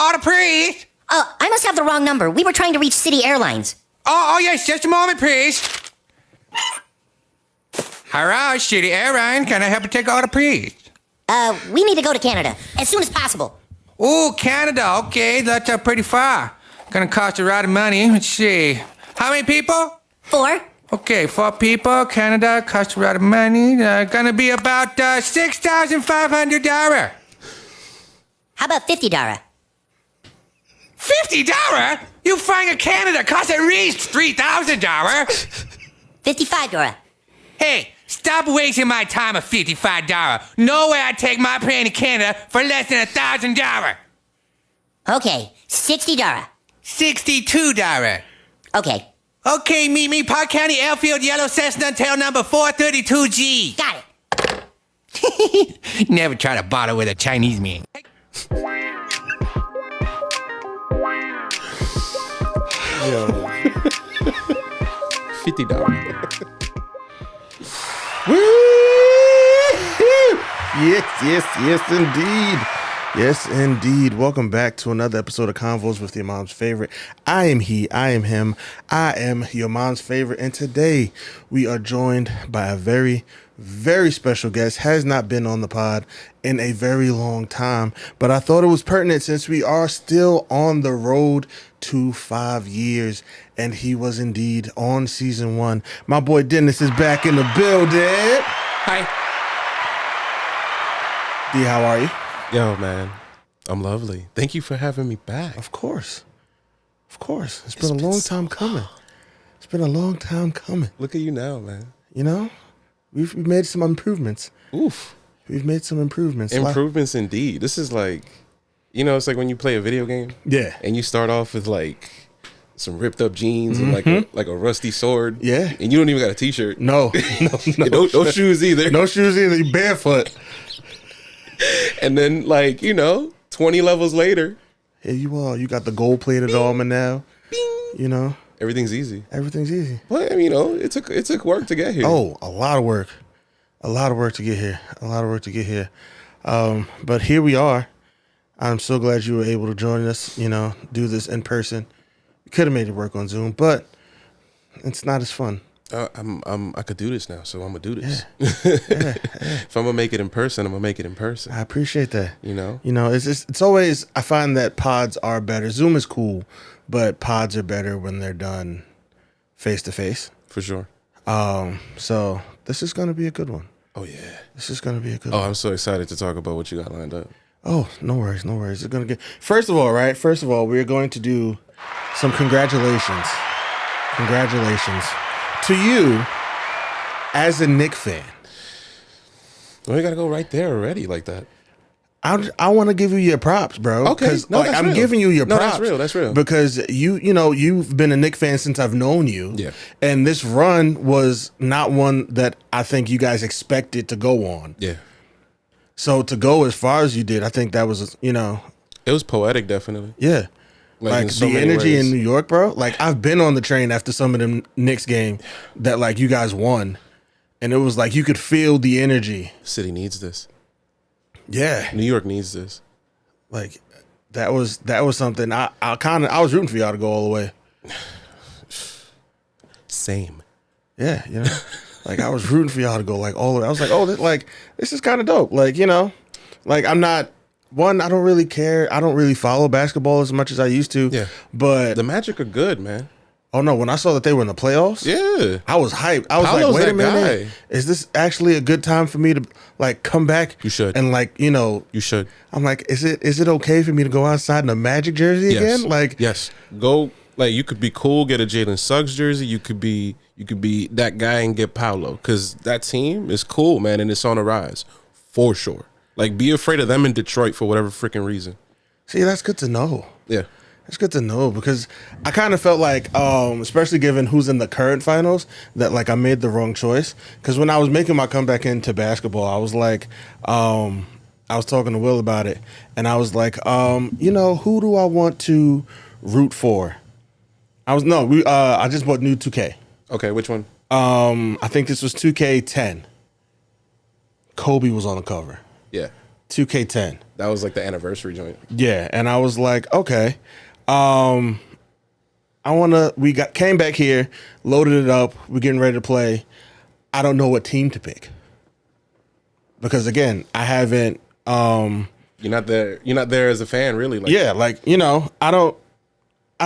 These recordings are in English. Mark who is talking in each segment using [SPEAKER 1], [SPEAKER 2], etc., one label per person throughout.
[SPEAKER 1] order, please.
[SPEAKER 2] I must have the wrong number. We were trying to reach City Airlines.
[SPEAKER 1] Oh, yes, just a moment, please. Hello, City Airlines. Can I help you take an order, please?
[SPEAKER 2] We need to go to Canada as soon as possible.
[SPEAKER 1] Oh, Canada. Okay, that's pretty far. Gonna cost a lot of money. Let's see. How many people?
[SPEAKER 2] 4.
[SPEAKER 1] Okay, 4 people. Canada costs a lot of money. Gonna be about $6,500.
[SPEAKER 2] How about $50?
[SPEAKER 1] $50? You flying to Canada costs at least $3,000.
[SPEAKER 2] $55.
[SPEAKER 1] Hey, stop wasting my time at $55. No way I'd take my plane to Canada for less than $1,000.
[SPEAKER 2] Okay, $60.
[SPEAKER 1] $62.
[SPEAKER 2] Okay,
[SPEAKER 1] Okay, meet me, Park County Airfield, Yellow Cessna, tail number 432G.
[SPEAKER 2] got it.
[SPEAKER 1] Never try to bother with a Chinese man.
[SPEAKER 3] Yo. $50.
[SPEAKER 4] Yes, indeed. Yes, indeed. Welcome back to another episode of Convos with Your Mom's Favorite. I am he, I am him, I am your mom's favorite. And today we are joined by a very, very special guest. Has not been on the pod in a very long time, but I thought it was pertinent since we are still on the road to 5 years. And he was indeed on season 1. My boy Dennis is back in the building.
[SPEAKER 1] Hi.
[SPEAKER 4] D, how are you?
[SPEAKER 3] Yo, man, I'm lovely. Thank you for having me back.
[SPEAKER 4] Of course. It's been a long time coming. It's been a long time coming.
[SPEAKER 3] Look at you now, man.
[SPEAKER 4] You know, we've made some improvements.
[SPEAKER 3] Oof.
[SPEAKER 4] We've made some improvements.
[SPEAKER 3] Improvements indeed. This is like, it's like when you play a video game.
[SPEAKER 4] Yeah.
[SPEAKER 3] And you start off with like some ripped up jeans and like a rusty sword.
[SPEAKER 4] Yeah.
[SPEAKER 3] And you don't even got a t-shirt.
[SPEAKER 4] No.
[SPEAKER 3] No shoes either.
[SPEAKER 4] No shoes either. You barefoot.
[SPEAKER 3] And then 20 levels later.
[SPEAKER 4] Here you are. You got the gold-plated armor now.
[SPEAKER 3] Bing.
[SPEAKER 4] You know.
[SPEAKER 3] Everything's easy.
[SPEAKER 4] But,
[SPEAKER 3] Well, it took work to get here.
[SPEAKER 4] Oh, a lot of work. A lot of work to get here. But here we are. I'm so glad you were able to join us, do this in person. We could have made it work on Zoom, but it's not as fun.
[SPEAKER 3] I could do this now, so I'm gonna do this.
[SPEAKER 4] Yeah.
[SPEAKER 3] If I'm gonna make it in person, I'm gonna make it in person.
[SPEAKER 4] I appreciate that. It's always, I find that pods are better. Zoom is cool, but pods are better when they're done face to face.
[SPEAKER 3] For sure.
[SPEAKER 4] So this is gonna be a good one.
[SPEAKER 3] Oh yeah.
[SPEAKER 4] This is gonna be a good
[SPEAKER 3] Oh,
[SPEAKER 4] one.
[SPEAKER 3] I'm so excited to talk about what you got lined up.
[SPEAKER 4] Oh, no worries. It's gonna get. First of all, we're going to do some congratulations. Congratulations to you as a Knicks fan.
[SPEAKER 3] Well, you gotta go right there already like that.
[SPEAKER 4] I want to give you your props, bro.
[SPEAKER 3] Okay,
[SPEAKER 4] Because
[SPEAKER 3] no, that's
[SPEAKER 4] I'm
[SPEAKER 3] real.
[SPEAKER 4] giving you your
[SPEAKER 3] No,
[SPEAKER 4] props.
[SPEAKER 3] that's real.
[SPEAKER 4] Because you've been a Knicks fan since I've known you.
[SPEAKER 3] Yeah.
[SPEAKER 4] And this run was not one that I think you guys expected to go on.
[SPEAKER 3] Yeah.
[SPEAKER 4] So to go as far as you did, I think that was,
[SPEAKER 3] It was poetic, definitely.
[SPEAKER 4] yeah. Like
[SPEAKER 3] in so
[SPEAKER 4] the
[SPEAKER 3] many
[SPEAKER 4] energy
[SPEAKER 3] ways.
[SPEAKER 4] in New York, bro. Like I've been on the train after some of them Knicks game that like you guys won. And it was like you could feel the energy.
[SPEAKER 3] City needs this.
[SPEAKER 4] Yeah.
[SPEAKER 3] New York needs this.
[SPEAKER 4] Like that was something I was rooting for y'all to go all the way.
[SPEAKER 3] Same.
[SPEAKER 4] Yeah, like I was rooting for y'all to go like all the way. I was like, oh, this is kind of dope. Like, like I'm not one. I don't really care. I don't really follow basketball as much as I used to.
[SPEAKER 3] Yeah.
[SPEAKER 4] But
[SPEAKER 3] The Magic are good, man.
[SPEAKER 4] oh no, when I saw that they were in the playoffs,
[SPEAKER 3] Yeah.
[SPEAKER 4] I was hyped. I was
[SPEAKER 3] Paolo's
[SPEAKER 4] like, wait a
[SPEAKER 3] that
[SPEAKER 4] minute,
[SPEAKER 3] guy.
[SPEAKER 4] is this actually a good time for me to like come back?
[SPEAKER 3] You should.
[SPEAKER 4] And like
[SPEAKER 3] You should.
[SPEAKER 4] I'm like, is it okay for me to go outside in a Magic jersey
[SPEAKER 3] Yes.
[SPEAKER 4] again? Like,
[SPEAKER 3] yes. Go. Like you could be cool, get a Jalen Suggs jersey. You could be that guy and get Paolo because that team is cool, man, and it's on the rise for sure. Like be afraid of them in Detroit for whatever freaking reason.
[SPEAKER 4] see, that's good to know.
[SPEAKER 3] Yeah.
[SPEAKER 4] It's good to know because I kind of felt like, especially given who's in the current finals, that like I made the wrong choice. Because when I was making my comeback into basketball, I was like, I was talking to Will about it, and I was like, who do I want to root for? I just bought new 2K.
[SPEAKER 3] Okay, which one?
[SPEAKER 4] I think this was 2K10. Kobe was on the cover.
[SPEAKER 3] Yeah.
[SPEAKER 4] 2K10.
[SPEAKER 3] That was like the anniversary joint.
[SPEAKER 4] Yeah, and I was like, okay, came back here, loaded it up, we're getting ready to play. I don't know what team to pick. Because again, I haven't
[SPEAKER 3] You're not there as a fan, really. Like,
[SPEAKER 4] yeah, like, I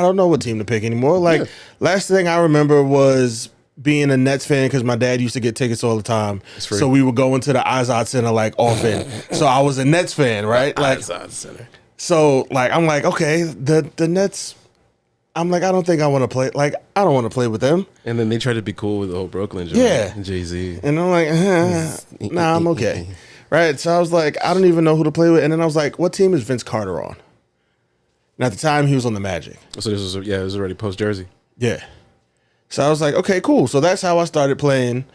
[SPEAKER 4] don't know what team to pick anymore. Like,
[SPEAKER 3] Yeah.
[SPEAKER 4] last thing I remember was being a Nets fan because my dad used to get tickets all the time.
[SPEAKER 3] free.
[SPEAKER 4] So we would go into the Izod Center like often. So I was a Nets fan, right? Like,
[SPEAKER 3] Center.
[SPEAKER 4] so like I'm like, okay, the Nets. I'm like, I don't think I want to play. Like, I don't want to play with them.
[SPEAKER 3] And then they tried to be cool with the whole Brooklyn joint.
[SPEAKER 4] Yeah.
[SPEAKER 3] And Jay-Z.
[SPEAKER 4] And I'm like, nah, I'm okay. Right. So I was like, I don't even know who to play with. And then I was like, what team is Vince Carter on? And at the time, he was on the Magic.
[SPEAKER 3] So this was it was already post Jersey.
[SPEAKER 4] Yeah. So I was like, okay, cool. So that's how I started playing.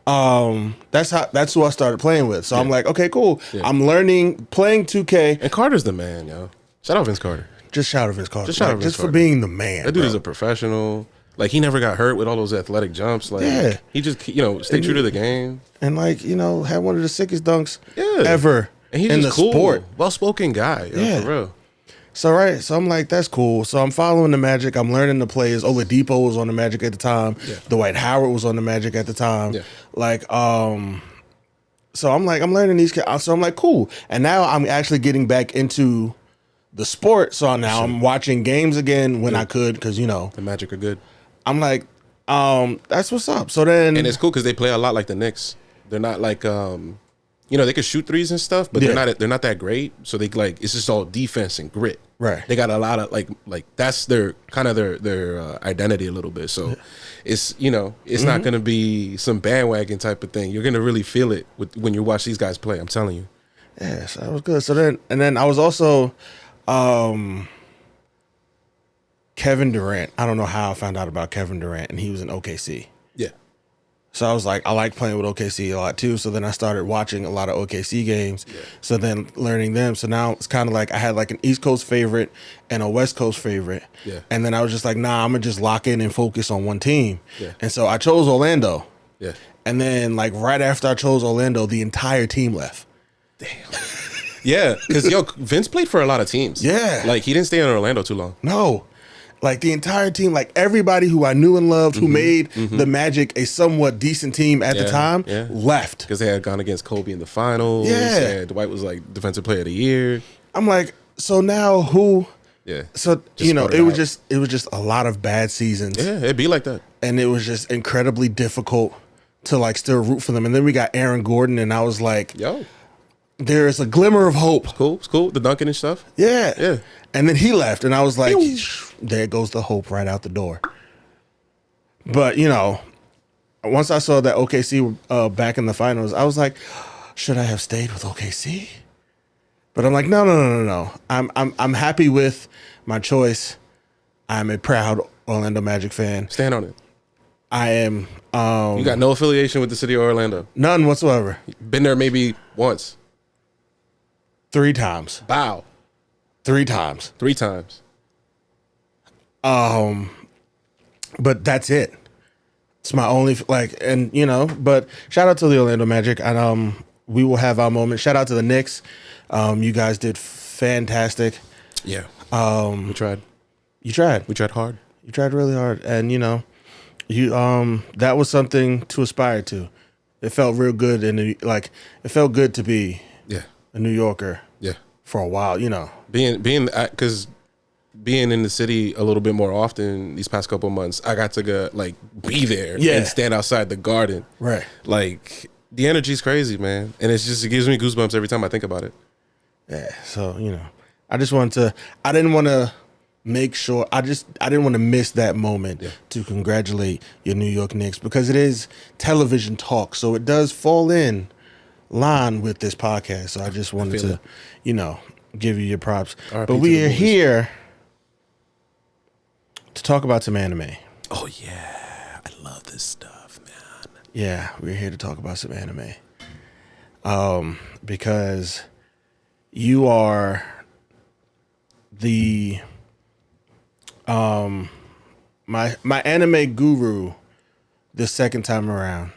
[SPEAKER 4] That's who I started playing with. So I'm like, okay, cool.
[SPEAKER 3] Yeah.
[SPEAKER 4] I'm learning playing 2K.
[SPEAKER 3] And Carter's the man, yo. Shout out Vince Carter.
[SPEAKER 4] Just shout out Vince Carter.
[SPEAKER 3] Just shout out Vince
[SPEAKER 4] just for
[SPEAKER 3] Carter.
[SPEAKER 4] being the man.
[SPEAKER 3] That dude
[SPEAKER 4] bro.
[SPEAKER 3] is a professional. Like, he never got hurt with all those athletic jumps. Like,
[SPEAKER 4] Yeah.
[SPEAKER 3] he just, stay true to the game.
[SPEAKER 4] And like, had one of the sickest dunks
[SPEAKER 3] Yeah.
[SPEAKER 4] ever
[SPEAKER 3] And he's
[SPEAKER 4] in
[SPEAKER 3] just
[SPEAKER 4] the
[SPEAKER 3] cool.
[SPEAKER 4] sport.
[SPEAKER 3] Well-spoken guy, yo,
[SPEAKER 4] Yeah.
[SPEAKER 3] for real.
[SPEAKER 4] So I'm like, that's cool. So I'm following the Magic. I'm learning the players. Oladipo was on the Magic at the time.
[SPEAKER 3] Yeah.
[SPEAKER 4] Dwight Howard was on the Magic at the time.
[SPEAKER 3] Yeah.
[SPEAKER 4] Like, so I'm like, I'm learning these. So I'm like, cool. And now I'm actually getting back into the sport. So now I'm watching games again when I could, because
[SPEAKER 3] The Magic are good.
[SPEAKER 4] I'm like, that's what's up. So then,
[SPEAKER 3] And it's cool because they play a lot like the Knicks. They're not like, they can shoot threes and stuff, but
[SPEAKER 4] Yeah.
[SPEAKER 3] they're not that great. So they it's just all defense and grit.
[SPEAKER 4] Right.
[SPEAKER 3] They got a lot of like that's their kind of their identity a little bit. So it's it's not going to be some bandwagon type of thing. You're going to really feel it when you watch these guys play. I'm telling you.
[SPEAKER 4] yeah, so that was good. So then I was also, Kevin Durant. I don't know how I found out about Kevin Durant, and he was in OKC.
[SPEAKER 3] Yeah.
[SPEAKER 4] So I was like, I like playing with OKC a lot too. So then I started watching a lot of OKC games.
[SPEAKER 3] Yeah.
[SPEAKER 4] So then learning them. So now it's kind of like I had like an East Coast favorite and a West Coast favorite.
[SPEAKER 3] Yeah.
[SPEAKER 4] And then I was just like, nah, I'm gonna just lock in and focus on one team.
[SPEAKER 3] Yeah.
[SPEAKER 4] And so I chose Orlando.
[SPEAKER 3] Yeah.
[SPEAKER 4] And then like right after I chose Orlando, the entire team left.
[SPEAKER 3] Yeah, because Vince played for a lot of teams.
[SPEAKER 4] Yeah.
[SPEAKER 3] Like he didn't stay in Orlando too long.
[SPEAKER 4] No. Like the entire team, like everybody who I knew and loved, who made the Magic a somewhat decent team at the
[SPEAKER 3] Yeah,
[SPEAKER 4] time,
[SPEAKER 3] yeah.
[SPEAKER 4] left.
[SPEAKER 3] Because they had gone against Kobe in the finals.
[SPEAKER 4] Yeah.
[SPEAKER 3] And Dwight was like Defensive Player of the Year.
[SPEAKER 4] I'm like, so now who?
[SPEAKER 3] Yeah.
[SPEAKER 4] So
[SPEAKER 3] Just
[SPEAKER 4] it was
[SPEAKER 3] started out.
[SPEAKER 4] just a lot of bad seasons,
[SPEAKER 3] Yeah, it'd be like that.
[SPEAKER 4] and it was just incredibly difficult to like still root for them. And then we got Aaron Gordon, and I was like,
[SPEAKER 3] Yo,
[SPEAKER 4] there is a glimmer of hope.
[SPEAKER 3] cool. It's cool. The dunking and stuff.
[SPEAKER 4] Yeah,
[SPEAKER 3] Yeah.
[SPEAKER 4] And then he left, and I was like, there goes the hope right out the door. But once I saw that OKC were back in the finals, I was like, should I have stayed with OKC? But I'm like, no. I'm happy with my choice. I'm a proud Orlando Magic fan.
[SPEAKER 3] Stand on it.
[SPEAKER 4] I am
[SPEAKER 3] You got no affiliation with the city of Orlando.
[SPEAKER 4] none whatsoever.
[SPEAKER 3] Been there maybe once.
[SPEAKER 4] 3 times.
[SPEAKER 3] Bow.
[SPEAKER 4] 3 times.
[SPEAKER 3] 3 times.
[SPEAKER 4] But that's it. It's my only but shout out to the Orlando Magic, and we will have our moment. Shout out to the Knicks. You guys did fantastic.
[SPEAKER 3] Yeah. We tried.
[SPEAKER 4] You tried.
[SPEAKER 3] We tried hard.
[SPEAKER 4] You tried really hard, and you that was something to aspire to. It felt real good, and it felt good to be
[SPEAKER 3] Yeah.
[SPEAKER 4] a New Yorker
[SPEAKER 3] Yeah.
[SPEAKER 4] for a while.
[SPEAKER 3] Because being in the city a little bit more often these past couple of months, I got to go be there and stand outside the Garden.
[SPEAKER 4] Right.
[SPEAKER 3] Like the energy's crazy, man, and it gives me goosebumps every time I think about it.
[SPEAKER 4] Yeah. So I just wanted to. I didn't want to make sure. I didn't want to miss that moment to congratulate your New York Knicks, because it is television talk, so it does fall in line with this podcast. So I just wanted
[SPEAKER 3] feel
[SPEAKER 4] to, give you your props.
[SPEAKER 3] RIP
[SPEAKER 4] But
[SPEAKER 3] to
[SPEAKER 4] we
[SPEAKER 3] the
[SPEAKER 4] are
[SPEAKER 3] boys.
[SPEAKER 4] here to talk about some anime.
[SPEAKER 3] Oh yeah, I love this stuff, man.
[SPEAKER 4] Yeah, we're here to talk about some anime. Because you are the my anime guru this second time around.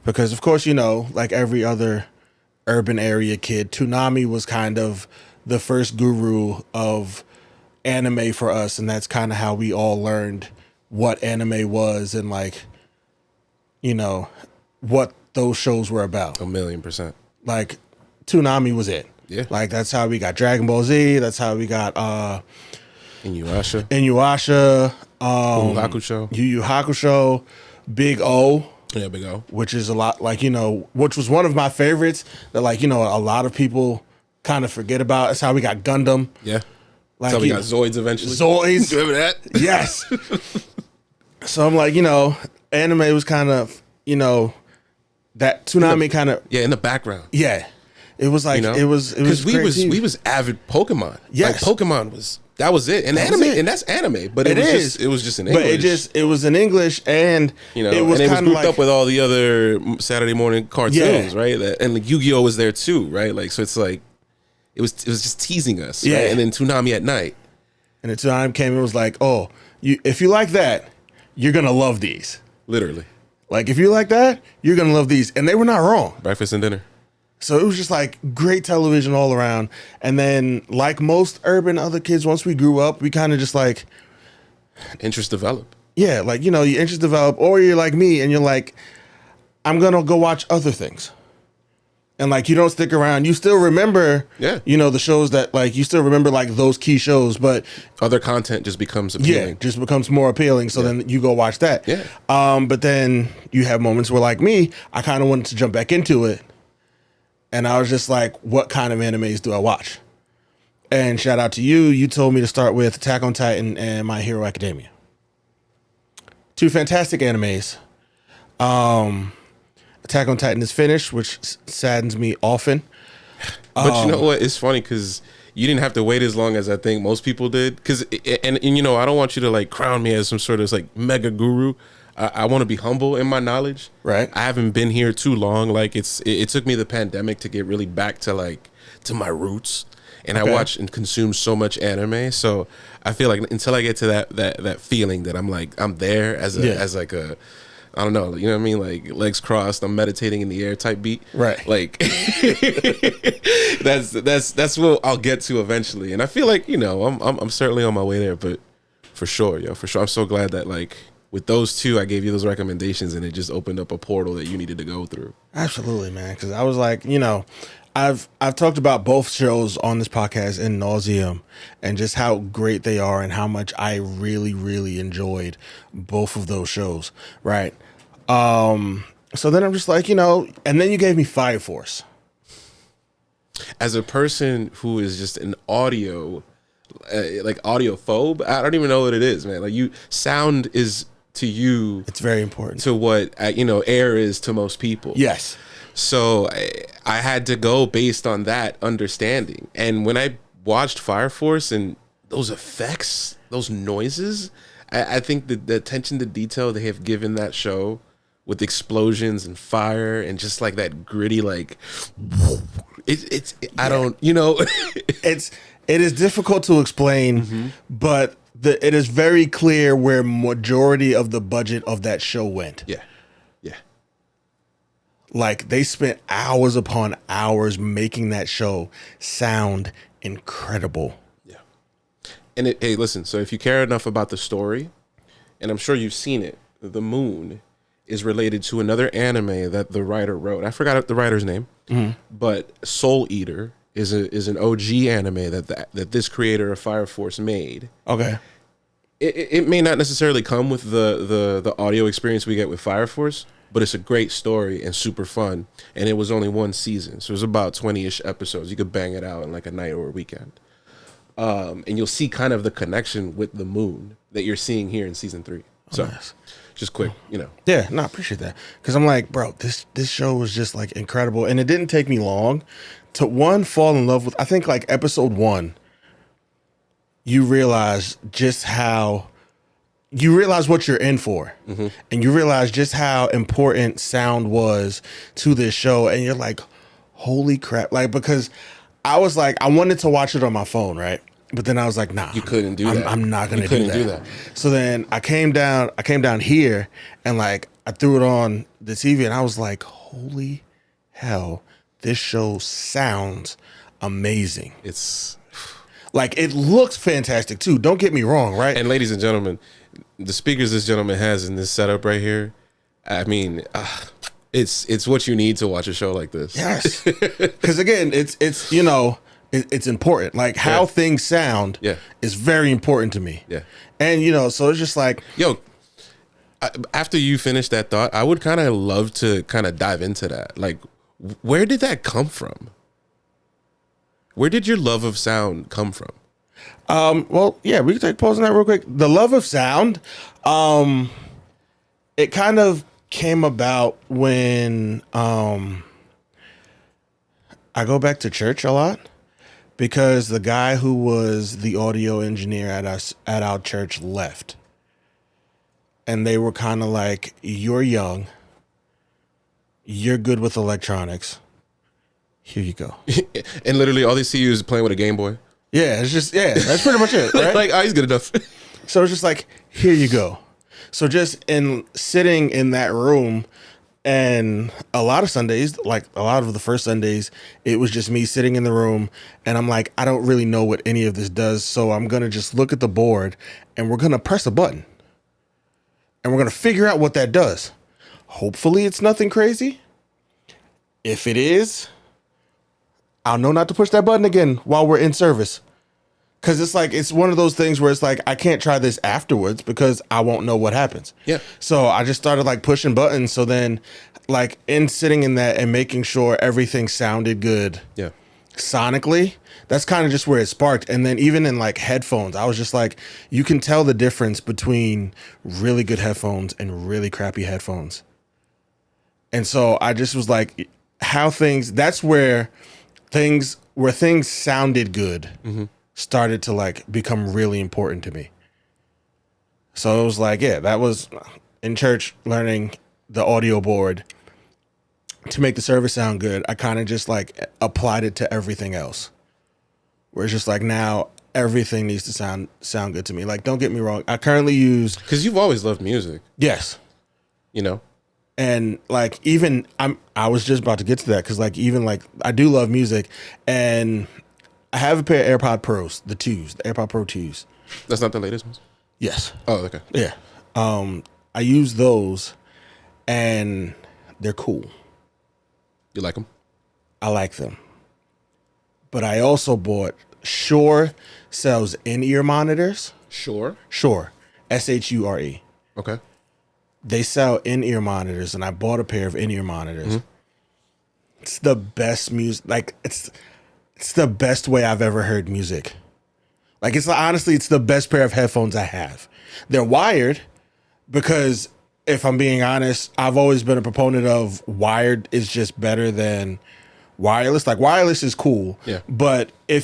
[SPEAKER 4] Because of course, like every other urban area kid. Toonami was kind of the first guru of anime for us, and that's kind of how we all learned what anime was and like, you know, what those shows were about.
[SPEAKER 3] 1,000,000%.
[SPEAKER 4] Like Toonami was it.
[SPEAKER 3] Yeah.
[SPEAKER 4] Like that's how we got Dragon Ball Z. That's how we got
[SPEAKER 3] Inuyasha.
[SPEAKER 4] Inuyasha,
[SPEAKER 3] Yu Yu Hakusho.
[SPEAKER 4] Yu Yu Hakusho, Big O,
[SPEAKER 3] Yeah, big O.
[SPEAKER 4] which is a lot like, you know, which was one of my favorites that like, you know, a lot of people kind of forget about. That's how we got Gundam.
[SPEAKER 3] Yeah.
[SPEAKER 4] Like
[SPEAKER 3] So we
[SPEAKER 4] you
[SPEAKER 3] got Zoids eventually.
[SPEAKER 4] Zoids.
[SPEAKER 3] Remember that?
[SPEAKER 4] Yes. So I'm like, you know, anime was kind of, you know, that Toonami kind of,
[SPEAKER 3] Yeah, in the background.
[SPEAKER 4] yeah. It was like,
[SPEAKER 3] You know,
[SPEAKER 4] it was
[SPEAKER 3] because we
[SPEAKER 4] great
[SPEAKER 3] was
[SPEAKER 4] TV.
[SPEAKER 3] we was avid Pokemon.
[SPEAKER 4] Yes.
[SPEAKER 3] Like Pokemon was that was it, and
[SPEAKER 4] That was
[SPEAKER 3] anime,
[SPEAKER 4] it.
[SPEAKER 3] and that's anime. But it was just in
[SPEAKER 4] But
[SPEAKER 3] English.
[SPEAKER 4] it was in English, and
[SPEAKER 3] You know,
[SPEAKER 4] it was
[SPEAKER 3] and it was
[SPEAKER 4] kind of
[SPEAKER 3] grouped
[SPEAKER 4] like
[SPEAKER 3] up with all the other Saturday morning cartoons,
[SPEAKER 4] Yeah.
[SPEAKER 3] right? And like Yu-Gi-Oh was there too, right? Like, so it's like it was just teasing us,
[SPEAKER 4] Yeah.
[SPEAKER 3] right? And then Toonami at night,
[SPEAKER 4] and the time came and was like, oh, if you like that, you're gonna love these.
[SPEAKER 3] literally
[SPEAKER 4] Like if you like that, you're gonna love these, and they were not wrong.
[SPEAKER 3] breakfast and dinner.
[SPEAKER 4] So it was just like great television all around. And then, like most urban other kids, once we grew up, we kind of just like,
[SPEAKER 3] Interest develop.
[SPEAKER 4] yeah, like, you know, your interest develop, or you're like me and you're like, I'm going to go watch other things. And like, you don't stick around. You still remember,
[SPEAKER 3] Yeah.
[SPEAKER 4] you know, the shows that like, you still remember like those key shows, but
[SPEAKER 3] Other content just becomes
[SPEAKER 4] yeah,
[SPEAKER 3] appealing.
[SPEAKER 4] just becomes more appealing. So then you go watch that.
[SPEAKER 3] Yeah.
[SPEAKER 4] But then you have moments where like me, I kind of wanted to jump back into it. And I was just like, what kind of animes do I watch? And shout out to you. You told me to start with Attack on Titan and My Hero Academia. Two fantastic animes. Attack on Titan is finished, which saddens me often.
[SPEAKER 3] But you know what? It's funny because you didn't have to wait as long as I think most people did. Because and you know, I don't want you to like crown me as some sort of like mega guru. I want to be humble in my knowledge.
[SPEAKER 4] Right.
[SPEAKER 3] I haven't been here too long. Like it took me the pandemic to get really back to like to my roots. And
[SPEAKER 4] Okay.
[SPEAKER 3] I watch and consume so much anime. So I feel like until I get to that feeling that I'm like I'm there as like a I don't know, you know what I mean? Like legs crossed, I'm meditating in the air type beat.
[SPEAKER 4] Right.
[SPEAKER 3] Like that's what I'll get to eventually. And I feel like, you know, I'm certainly on my way there, but for sure, for sure. I'm so glad that like with those two, I gave you those recommendations and it just opened up a portal that you needed to go through.
[SPEAKER 4] Absolutely, man. Because I was like, you know, I've talked about both shows on this podcast in nauseum, and just how great they are, and how much I really, really enjoyed both of those shows. Right. So then I'm just like, you know, and then you gave me Fire Force.
[SPEAKER 3] As a person who is just an audio, like audiophobe, I don't even know what it is, man. Like sound is to you
[SPEAKER 4] It's very important.
[SPEAKER 3] to what you know air is to most people.
[SPEAKER 4] Yes.
[SPEAKER 3] So I had to go based on that understanding. And when I watched Fire Force and those effects, those noises, I think that the attention to detail they have given that show with explosions and fire and just like that gritty, like I don't, you know,
[SPEAKER 4] It is difficult to explain, but it is very clear where majority of the budget of that show went.
[SPEAKER 3] yeah.
[SPEAKER 4] Like they spent hours upon hours making that show sound incredible.
[SPEAKER 3] Yeah. And hey, listen, so if you care enough about the story, and I'm sure you've seen it, The Moon is related to another anime that the writer wrote. I forgot the writer's name, but Soul Eater is an OG anime that this creator of Fire Force made.
[SPEAKER 4] Okay.
[SPEAKER 3] It may not necessarily come with the audio experience we get with Fire Force, but it's a great story and super fun. And it was only one season, so it was about 20-ish episodes. You could bang it out in like a night or a weekend. And you'll see kind of the connection with the moon that you're seeing here in season 3. So
[SPEAKER 4] nice.
[SPEAKER 3] just quick, you know.
[SPEAKER 4] Yeah, no, I appreciate that. Because I'm like, bro, this show was just like incredible. And it didn't take me long to fall in love with, I think like episode 1, you realize what you're in for. And you realize just how important sound was to this show. And you're like, holy crap. Like, because I was like, I wanted to watch it on my phone, right? But then I was like, nah.
[SPEAKER 3] You couldn't do that.
[SPEAKER 4] I'm not going to
[SPEAKER 3] You
[SPEAKER 4] do
[SPEAKER 3] couldn't
[SPEAKER 4] that.
[SPEAKER 3] do that.
[SPEAKER 4] So then I came down here and like I threw it on the TV and I was like, holy hell, this show sounds amazing.
[SPEAKER 3] It's
[SPEAKER 4] Like, it looks fantastic too. Don't get me wrong, right?
[SPEAKER 3] and ladies and gentlemen, the speakers this gentleman has in this setup right here. I mean, it's what you need to watch a show like this.
[SPEAKER 4] Yes, because again, it's you know it's important. Like how things sound is very important to me.
[SPEAKER 3] Yeah,
[SPEAKER 4] and you know, so it's just like
[SPEAKER 3] yo. After you finish that thought, I would kind of love to kind of dive into that. Like, where did that come from? Where did your love of sound come from?
[SPEAKER 4] well, yeah, we can take pause on that real quick. The love of sound, it kind of came about when I go back to church a lot because the guy who was the audio engineer at our church left. And they were kind of like, you're young, you're good with electronics, here you go.
[SPEAKER 3] And literally all they see you is playing with a Game Boy.
[SPEAKER 4] Yeah, it's just, yeah, that's pretty much it, right?
[SPEAKER 3] Like, oh, he's good enough.
[SPEAKER 4] So it's just like, here you go. So just in sitting in that room, and a lot of Sundays, like a lot of the first Sundays, it was just me sitting in the room, and I'm like, I don't really know what any of this does, so I'm going to just look at the board, and we're going to press a button. And we're going to figure out what that does. Hopefully it's nothing crazy. If it is, I'll know not to push that button again while we're in service. Because it's like, it's one of those things where it's like, I can't try this afterwards because I won't know what happens.
[SPEAKER 3] Yeah.
[SPEAKER 4] So I just started like pushing buttons. So then like in sitting in that and making sure everything sounded good.
[SPEAKER 3] Yeah.
[SPEAKER 4] Sonically, that's kind of just where it sparked. And then even in like headphones, I was just like, you can tell the difference between really good headphones and really crappy headphones. And so I just was like, that's where things sounded good started to like become really important to me. So it was like, yeah, that was in church learning the audio board to make the service sound good. I kind of just like applied it to everything else. Where it's just like now everything needs to sound good to me. Like, don't get me wrong. I currently use,
[SPEAKER 3] Because you've always loved music,
[SPEAKER 4] yes.
[SPEAKER 3] you know?
[SPEAKER 4] And like, even I was just about to get to that. Cause like, even like I do love music, and I have a pair of AirPod Pros, the AirPod Pro 2s.
[SPEAKER 3] That's not the latest ones?
[SPEAKER 4] Yes.
[SPEAKER 3] Oh, okay.
[SPEAKER 4] Yeah. I use those and they're cool.
[SPEAKER 3] You like them?
[SPEAKER 4] I like them. But I also bought Shure sells in-ear monitors.
[SPEAKER 3] Sure.
[SPEAKER 4] Shure. Shure.
[SPEAKER 3] Okay.
[SPEAKER 4] They sell in-ear monitors, and I bought a pair of in-ear monitors. It's the best music. Like, it's the best way I've ever heard music. Like, honestly, it's the best pair of headphones I have. They're wired because, if I'm being honest, I've always been a proponent of wired is just better than wireless. Like, wireless is cool.
[SPEAKER 3] Yeah.
[SPEAKER 4] But I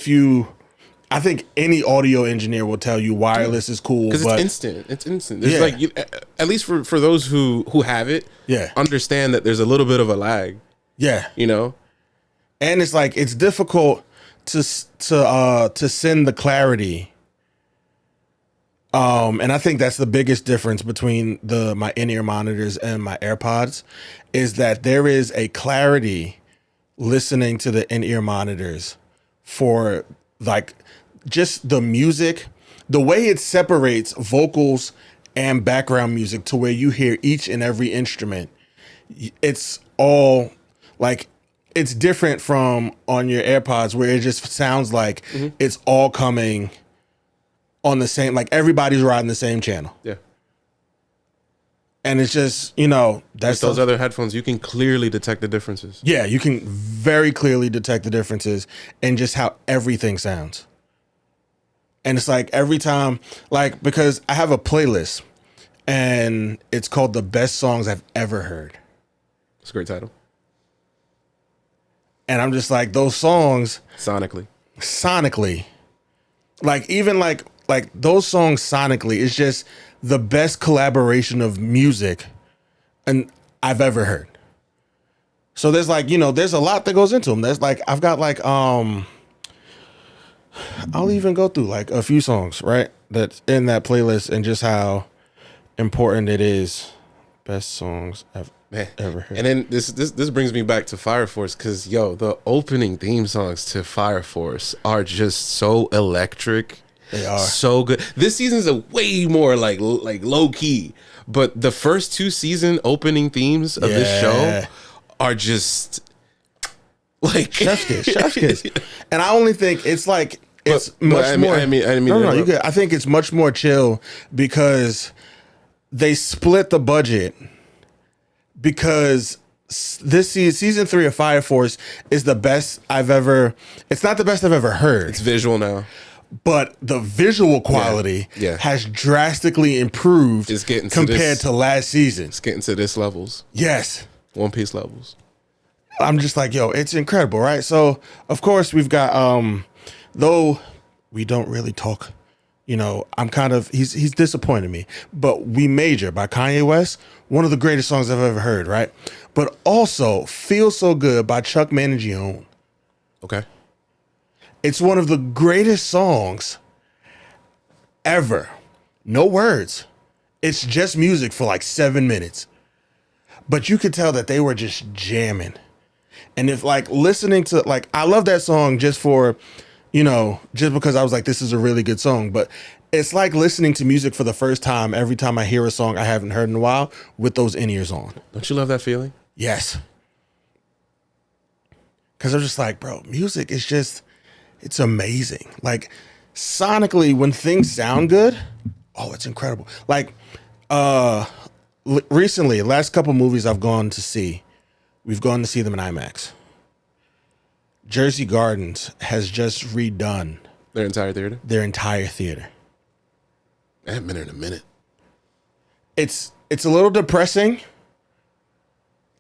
[SPEAKER 4] think any audio engineer will tell you wireless is cool.
[SPEAKER 3] Because it's instant. It's instant. There's like, at least for those who have it, understand that there's a little bit of a lag.
[SPEAKER 4] Yeah.
[SPEAKER 3] You know?
[SPEAKER 4] And it's like, it's difficult to send the clarity. And I think that's the biggest difference between my in-ear monitors and my AirPods is that there is a clarity listening to the in-ear monitors for like just the music, the way it separates vocals and background music to where you hear each and every instrument. It's all like, it's different from on your AirPods where it just sounds like it's all coming on the same, like everybody's riding the same channel.
[SPEAKER 3] Yeah.
[SPEAKER 4] And it's just, you know, that's
[SPEAKER 3] those other headphones, you can clearly detect the differences.
[SPEAKER 4] Yeah, you can very clearly detect the differences in just how everything sounds. And it's like every time, like, because I have a playlist and it's called The Best Songs I've Ever Heard.
[SPEAKER 3] It's a great title.
[SPEAKER 4] And I'm just like, those songs
[SPEAKER 3] sonically,
[SPEAKER 4] like even like those songs sonically, it's just the best collaboration of music and I've ever heard. So there's like, you know, there's a lot that goes into them. There's like, I've got like, I'll even go through like a few songs, right? That's in that playlist and just how important it is. Best songs I've
[SPEAKER 3] Man.
[SPEAKER 4] ever heard.
[SPEAKER 3] And then this brings me back to Fire Force because the opening theme songs to Fire Force are just so electric.
[SPEAKER 4] They are
[SPEAKER 3] so good. This season's a way more like low key, but the first 2 season opening themes of this show are just like
[SPEAKER 4] chef's kiss. And I only think it's like it's much
[SPEAKER 3] I
[SPEAKER 4] more.
[SPEAKER 3] mean,
[SPEAKER 4] no, you good. I think it's much more chill because they split the budget. Because this season 3 of Fire Force is the best I've ever. It's not the best I've ever heard.
[SPEAKER 3] It's visual now.
[SPEAKER 4] But the visual quality has drastically improved
[SPEAKER 3] It's getting to
[SPEAKER 4] compared to last season.
[SPEAKER 3] It's getting to this levels.
[SPEAKER 4] Yes.
[SPEAKER 3] One Piece levels.
[SPEAKER 4] I'm just like, it's incredible, right? So, of course, we've got, though we don't really talk, I'm kind of, he's disappointed me, but We Major by Kanye West, one of the greatest songs I've ever heard, right? But also Feel So Good by Chuck Mangione.
[SPEAKER 3] Okay.
[SPEAKER 4] It's one of the greatest songs ever. No words. It's just music for like 7 minutes. But you could tell that they were just jamming. And if like listening to, like, I love that song just for, just because I was like, this is a really good song. But it's like listening to music for the first time every time I hear a song I haven't heard in a while with those in-ears on.
[SPEAKER 3] Don't you love that feeling?
[SPEAKER 4] Yes. Because I'm just like, bro, music is just, it's amazing. Like, sonically, when things sound good, it's incredible. Like, recently, last couple movies I've gone to see, we've gone to see them in IMAX. Jersey Gardens has just redone
[SPEAKER 3] Their entire theater? I haven't been there in a minute.
[SPEAKER 4] It's a little depressing.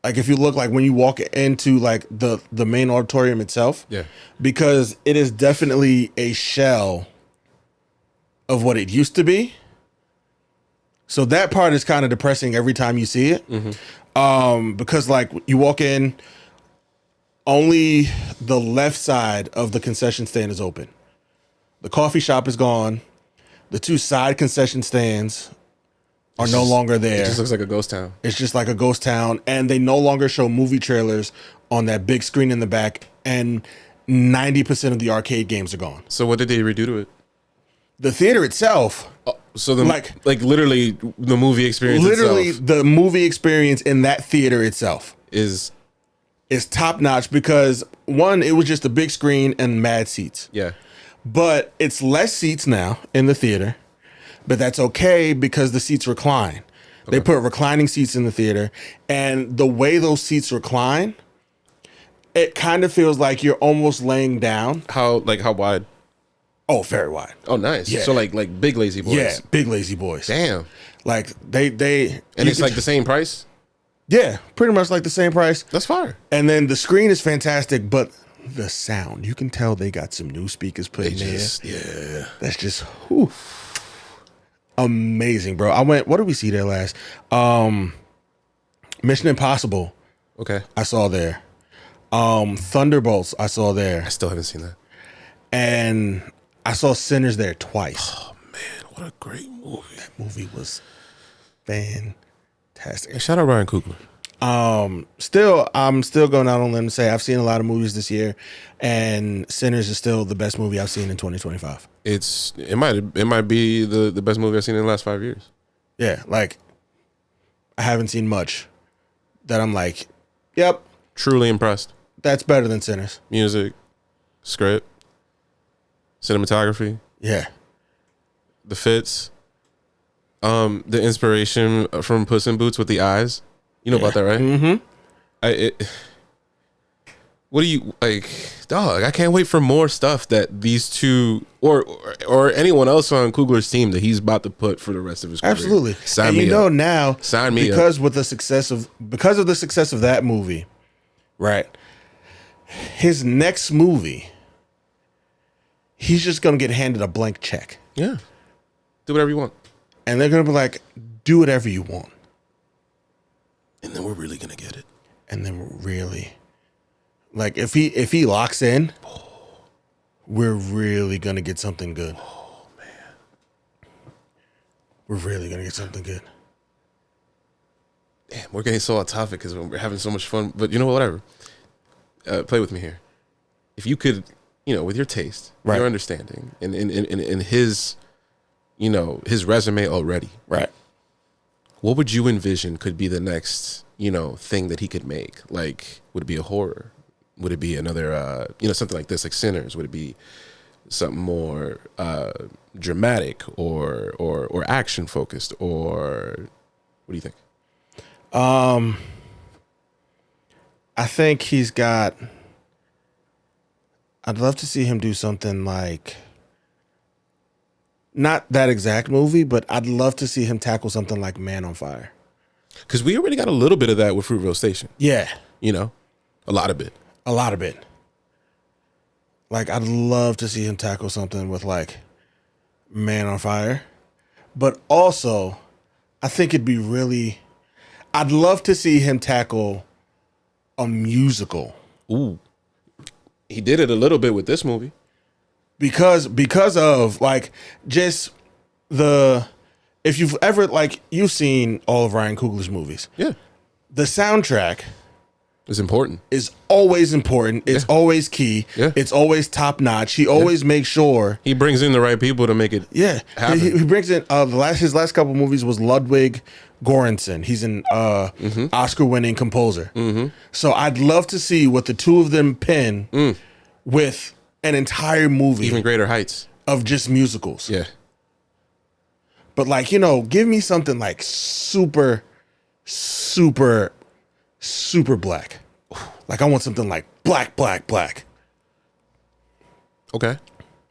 [SPEAKER 4] Like if you look like when you walk into like the main auditorium itself.
[SPEAKER 3] Yeah.
[SPEAKER 4] Because it is definitely a shell of what it used to be. So that part is kind of depressing every time you see it. Mm-hmm. Because like you walk in, only the left side of the concession stand is open. The coffee shop is gone. The 2 side concession stands are no longer there.
[SPEAKER 3] It just looks like a ghost town.
[SPEAKER 4] It's just like a ghost town. And they no longer show movie trailers on that big screen in the back. And 90% of the arcade games are gone.
[SPEAKER 3] So what did they redo to it?
[SPEAKER 4] The theater itself.
[SPEAKER 3] So the like literally the movie experience itself
[SPEAKER 4] The movie experience in that theater itself
[SPEAKER 3] is
[SPEAKER 4] top notch because one, it was just a big screen and mad seats.
[SPEAKER 3] Yeah.
[SPEAKER 4] But it's less seats now in the theater. But that's okay because the seats recline. Okay. They put reclining seats in the theater. And the way those seats recline, it kind of feels like you're almost laying down.
[SPEAKER 3] How wide?
[SPEAKER 4] Oh, very wide.
[SPEAKER 3] Oh, nice.
[SPEAKER 4] Yeah.
[SPEAKER 3] So like big lazy boys.
[SPEAKER 4] Yeah, big lazy boys.
[SPEAKER 3] Damn.
[SPEAKER 4] Like they
[SPEAKER 3] and it's like the same price?
[SPEAKER 4] Yeah, pretty much like the same price.
[SPEAKER 3] That's fire.
[SPEAKER 4] And then the screen is fantastic, but the sound, you can tell they got some new speakers put in there.
[SPEAKER 3] Yeah.
[SPEAKER 4] That's just amazing, bro. What did we see there last? Mission Impossible.
[SPEAKER 3] Okay.
[SPEAKER 4] I saw there. Thunderbolts I saw there.
[SPEAKER 3] I still haven't seen that.
[SPEAKER 4] And I saw Sinners there twice.
[SPEAKER 3] Oh man, what a great movie.
[SPEAKER 4] That movie was fantastic.
[SPEAKER 3] Hey, shout out Ryan Coogler.
[SPEAKER 4] I'm still going out on a limb to say I've seen a lot of movies this year, and Sinners is still the best movie I've seen in 2025.
[SPEAKER 3] It might be the best movie I've seen in the last 5 years.
[SPEAKER 4] Yeah, like I haven't seen much that I'm like, yep,
[SPEAKER 3] Truly impressed.
[SPEAKER 4] that's better than Sinners.
[SPEAKER 3] Music, script, cinematography,
[SPEAKER 4] Yeah.
[SPEAKER 3] the fits, the inspiration from Puss in Boots with the eyes. You know about that, right?
[SPEAKER 4] Mm-hmm.
[SPEAKER 3] What do you like, dog? I can't wait for more stuff that these two or anyone else on Coogler's team that he's about to put for the rest of his career.
[SPEAKER 4] Absolutely.
[SPEAKER 3] Sign
[SPEAKER 4] and
[SPEAKER 3] me
[SPEAKER 4] you know
[SPEAKER 3] up.
[SPEAKER 4] now,
[SPEAKER 3] Sign me
[SPEAKER 4] because
[SPEAKER 3] up.
[SPEAKER 4] of the success of that movie, right? His next movie, he's just gonna get handed a blank check,
[SPEAKER 3] Yeah, do whatever you want,
[SPEAKER 4] and they're gonna be like, "Do whatever you want,"
[SPEAKER 3] and then we're really gonna get it.
[SPEAKER 4] and then we're really, like, if he locks in, we're really gonna get something good.
[SPEAKER 3] Oh man,
[SPEAKER 4] We're really gonna get something good.
[SPEAKER 3] Damn, we're getting so off topic because we're having so much fun. But you know what? Whatever. Play with me here. If you could, with your taste,
[SPEAKER 4] Right.
[SPEAKER 3] your understanding, and in his, his resume already,
[SPEAKER 4] Right.
[SPEAKER 3] what would you envision could be the next, thing that he could make? Like, would it be a horror? Would it be another, something like this, like Sinners? Would it be something more dramatic or action focused? Or what do you think?
[SPEAKER 4] I think he's got. I'd love to see him do something like. Not that exact movie, but I'd love to see him tackle something like Man on Fire.
[SPEAKER 3] Because we already got a little bit of that with Fruitvale Station.
[SPEAKER 4] Yeah.
[SPEAKER 3] A lot of it.
[SPEAKER 4] A lot of it. Like, I'd love to see him tackle something with, like, Man on Fire. But also, I think it'd be really... I'd love to see him tackle a musical.
[SPEAKER 3] Ooh. He did it a little bit with this movie.
[SPEAKER 4] Because of, like, just the... If you've ever, like, you've seen all of Ryan Coogler's movies.
[SPEAKER 3] Yeah.
[SPEAKER 4] The soundtrack...
[SPEAKER 3] It's important.
[SPEAKER 4] is always important. It's always key.
[SPEAKER 3] Yeah.
[SPEAKER 4] It's always top notch. He always makes sure.
[SPEAKER 3] He brings in the right people to make it happen.
[SPEAKER 4] He brings in his last couple movies was Ludwig Göransson. He's an Oscar winning composer. So I'd love to see what the two of them pen with an entire movie
[SPEAKER 3] Even greater heights.
[SPEAKER 4] of just musicals.
[SPEAKER 3] Yeah.
[SPEAKER 4] But like, give me something like super black. Like I want something like black.
[SPEAKER 3] Okay.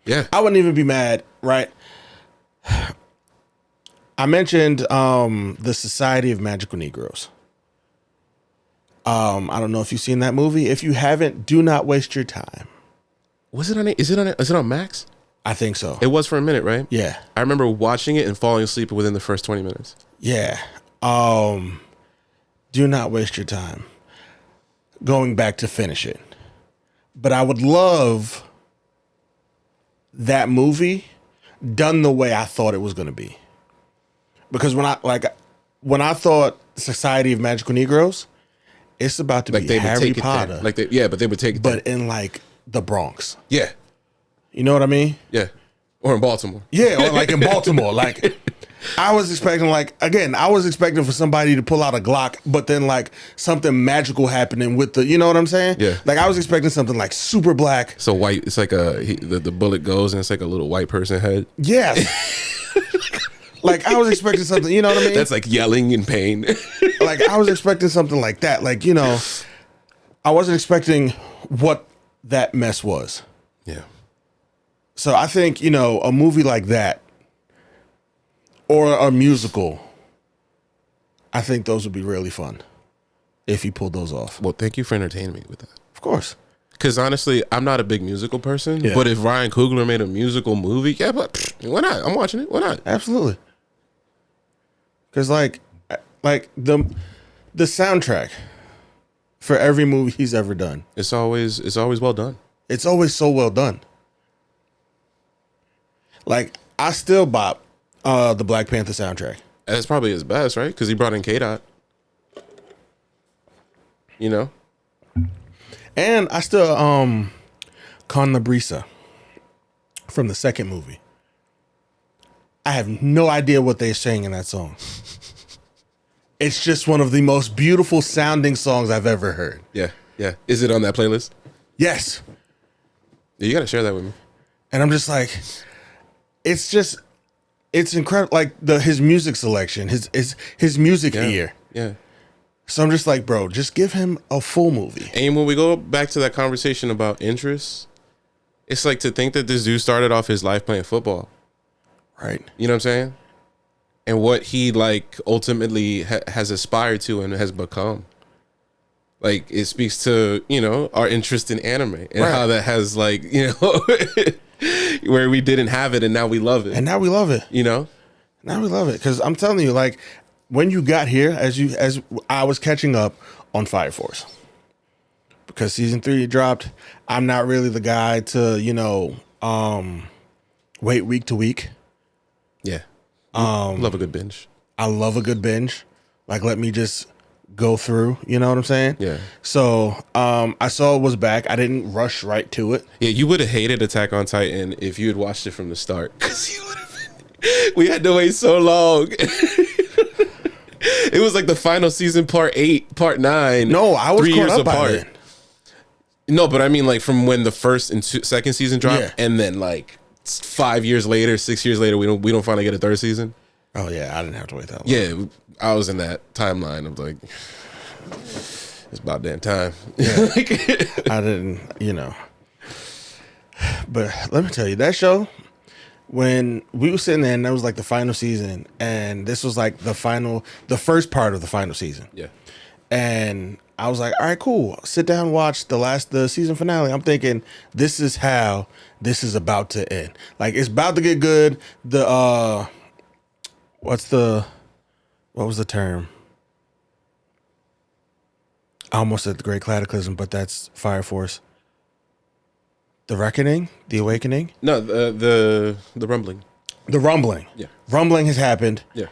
[SPEAKER 3] Yeah.
[SPEAKER 4] I wouldn't even be mad, right? I mentioned the Society of Magical Negroes. I don't know if you've seen that movie. If you haven't, do not waste your time.
[SPEAKER 3] Was it on? Is it on Max?
[SPEAKER 4] I think so.
[SPEAKER 3] It was for a minute, right?
[SPEAKER 4] Yeah.
[SPEAKER 3] I remember watching it and falling asleep within the first 20 minutes.
[SPEAKER 4] Yeah. Do not waste your time going back to finish it. But I would love that movie done the way I thought it was going to be. Because when I thought Society of Magical Negroes, it's about to be Harry Potter.
[SPEAKER 3] But they would take it
[SPEAKER 4] but in like the Bronx.
[SPEAKER 3] Yeah.
[SPEAKER 4] You know what I mean?
[SPEAKER 3] Yeah. Or in Baltimore.
[SPEAKER 4] Yeah, or like in Baltimore. Like I was expecting for somebody to pull out a Glock, but then like something magical happening with the, you know what I'm saying?
[SPEAKER 3] Yeah.
[SPEAKER 4] Like I was expecting something like super black.
[SPEAKER 3] So white, it's like the bullet goes and it's like a little white person head.
[SPEAKER 4] Yes. Like I was expecting something, you know what I mean?
[SPEAKER 3] That's like yelling in pain.
[SPEAKER 4] Like I was expecting something like that. Like, I wasn't expecting what that mess was.
[SPEAKER 3] Yeah.
[SPEAKER 4] So I think, a movie like that or a musical, I think those would be really fun if he pulled those off.
[SPEAKER 3] Well, thank you for entertaining me with that.
[SPEAKER 4] Of course.
[SPEAKER 3] Because honestly, I'm not a big musical person.
[SPEAKER 4] Yeah.
[SPEAKER 3] But if Ryan Coogler made a musical movie, yeah, but why not? I'm watching it. Why not?
[SPEAKER 4] Absolutely. Because like the soundtrack for every movie he's ever done,
[SPEAKER 3] It's always well done.
[SPEAKER 4] it's always so well done. Like I still bop the Black Panther soundtrack.
[SPEAKER 3] That's probably his best, right? Because he brought in K-Dot.
[SPEAKER 4] And I still Con Labrisa from the second movie. I have no idea what they're saying in that song. It's just one of the most beautiful sounding songs I've ever heard.
[SPEAKER 3] Yeah. Yeah. Is it on that playlist?
[SPEAKER 4] Yes.
[SPEAKER 3] Yeah, you got to share that with me.
[SPEAKER 4] And I'm just like, it's incredible. Like his music selection, his music ear.
[SPEAKER 3] Yeah.
[SPEAKER 4] So I'm just like, bro, just give him a full movie.
[SPEAKER 3] And when we go back to that conversation about interests, it's like to think that this dude started off his life playing football.
[SPEAKER 4] Right.
[SPEAKER 3] You know what I'm saying? And what he like ultimately has aspired to and has become. Like it speaks to, our interest in anime and
[SPEAKER 4] Right.
[SPEAKER 3] how that has like, where we didn't have it and now we love it.
[SPEAKER 4] And now we love it.
[SPEAKER 3] Now
[SPEAKER 4] we love it. Because I'm telling you, like, when you got here, as I was catching up on Fire Force. Because season 3 dropped. I'm not really the guy to, wait week to week.
[SPEAKER 3] Yeah. Love a good binge.
[SPEAKER 4] I love a good binge. Like, let me just go through. You know what I'm saying?
[SPEAKER 3] Yeah.
[SPEAKER 4] So I saw it was back. I didn't rush right to it.
[SPEAKER 3] Yeah, you would have hated Attack on Titan if you had watched it from the start. Because you would have been. We had to wait so long. It was like the final season, part 8, part 9.
[SPEAKER 4] No, I was
[SPEAKER 3] 3
[SPEAKER 4] caught
[SPEAKER 3] years
[SPEAKER 4] up by
[SPEAKER 3] apart.
[SPEAKER 4] then.
[SPEAKER 3] No, but I mean, like from when the first and second season dropped,
[SPEAKER 4] Yeah.
[SPEAKER 3] and then like 5 years later, 6 years later, we don't finally get a third season.
[SPEAKER 4] Oh yeah, I didn't have to wait that long.
[SPEAKER 3] Yeah, I was in that timeline of like, it's about damn time.
[SPEAKER 4] Yeah. I didn't, But let me tell you, that show, when we were sitting there and that was like the final season, and this was like the first part of the final season.
[SPEAKER 3] Yeah.
[SPEAKER 4] And I was like, all right, cool. Sit down, watch the season finale. I'm thinking this is how this is about to end. Like it's about to get good. What was the term? I almost said the Great Cataclysm, but that's Fire Force. The Reckoning? The Awakening?
[SPEAKER 3] No, the rumbling.
[SPEAKER 4] The Rumbling.
[SPEAKER 3] Yeah.
[SPEAKER 4] Rumbling has happened.
[SPEAKER 3] Yeah.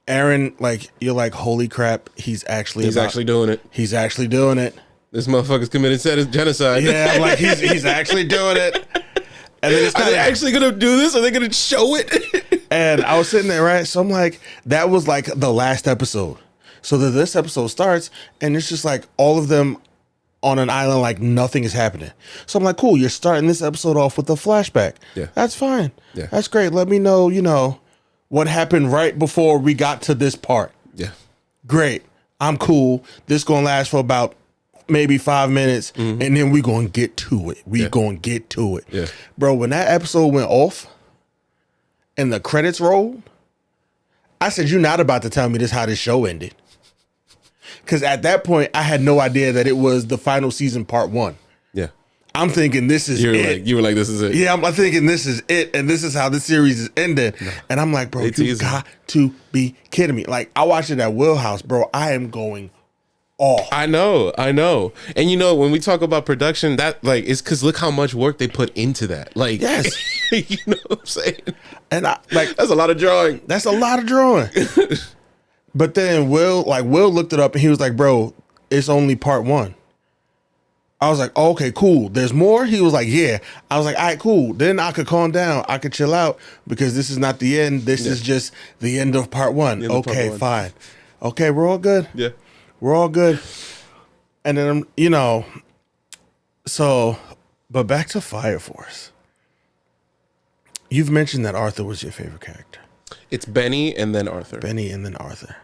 [SPEAKER 4] Aaron, like, you're like, holy crap, he's actually
[SPEAKER 3] doing it.
[SPEAKER 4] He's actually doing it.
[SPEAKER 3] This motherfucker's committed genocide.
[SPEAKER 4] Yeah, I'm like, he's actually doing it. And then it's
[SPEAKER 3] Are they actually gonna do this? Are they gonna show it?
[SPEAKER 4] And I was sitting there, right? So I'm like, that was like the last episode. So this episode starts, and it's just like all of them on an island, like nothing is happening. So I'm like, cool, you're starting this episode off with a flashback.
[SPEAKER 3] Yeah.
[SPEAKER 4] That's fine.
[SPEAKER 3] Yeah.
[SPEAKER 4] That's great. Let me know, what happened right before we got to this part.
[SPEAKER 3] Yeah.
[SPEAKER 4] Great. I'm cool. This gonna last for about maybe 5 minutes, and then we gonna get to it. We gonna get to it.
[SPEAKER 3] Yeah.
[SPEAKER 4] Bro, when that episode went off and the credits rolled, I said, you're not about to tell me this how this show ended. Because at that point, I had no idea that it was the final season, part 1.
[SPEAKER 3] Yeah.
[SPEAKER 4] I'm thinking this is it.
[SPEAKER 3] You were like, this is it.
[SPEAKER 4] Yeah, I'm thinking this is it, and this is how this series is ended. And I'm like, bro,
[SPEAKER 3] It's
[SPEAKER 4] you
[SPEAKER 3] easy.
[SPEAKER 4] got to be kidding me. Like, I watched it at Wheelhouse, bro. I am going off.
[SPEAKER 3] I know. And when we talk about production, that like it's because look how much work they put into that. Like,
[SPEAKER 4] Yes.
[SPEAKER 3] you know what I'm saying?
[SPEAKER 4] And I like
[SPEAKER 3] That's a lot of drawing.
[SPEAKER 4] that's a lot of drawing. But then Will looked it up and he was like, bro, it's only part 1. I was like, oh, okay, cool. There's more? He was like, yeah. I was like, all right, cool. Then I could calm down. I could chill out because this is not the end. This is just the end of part 1.
[SPEAKER 3] end of part
[SPEAKER 4] Okay,
[SPEAKER 3] 1.
[SPEAKER 4] fine. Okay, we're all good.
[SPEAKER 3] Yeah.
[SPEAKER 4] We're all good. And then, but back to Fire Force. You've mentioned that Arthur was your favorite character.
[SPEAKER 3] It's Benny and then Arthur.
[SPEAKER 4] Benny and then Arthur.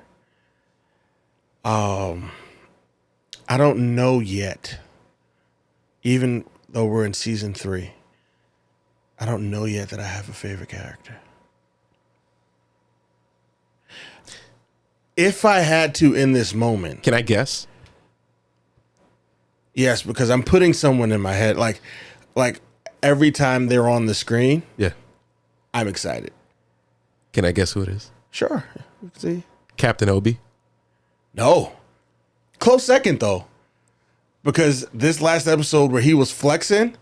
[SPEAKER 4] I don't know yet. Even though we're in season 3, I don't know yet that I have a favorite character. If I had to in this moment,
[SPEAKER 3] Can I guess?
[SPEAKER 4] yes, because I'm putting someone in my head. Like every time they're on the screen,
[SPEAKER 3] Yeah.
[SPEAKER 4] I'm excited.
[SPEAKER 3] Can I guess who it is?
[SPEAKER 4] Sure. See?
[SPEAKER 3] Captain Obi.
[SPEAKER 4] No. Close second, though. Because this last episode where he was flexing,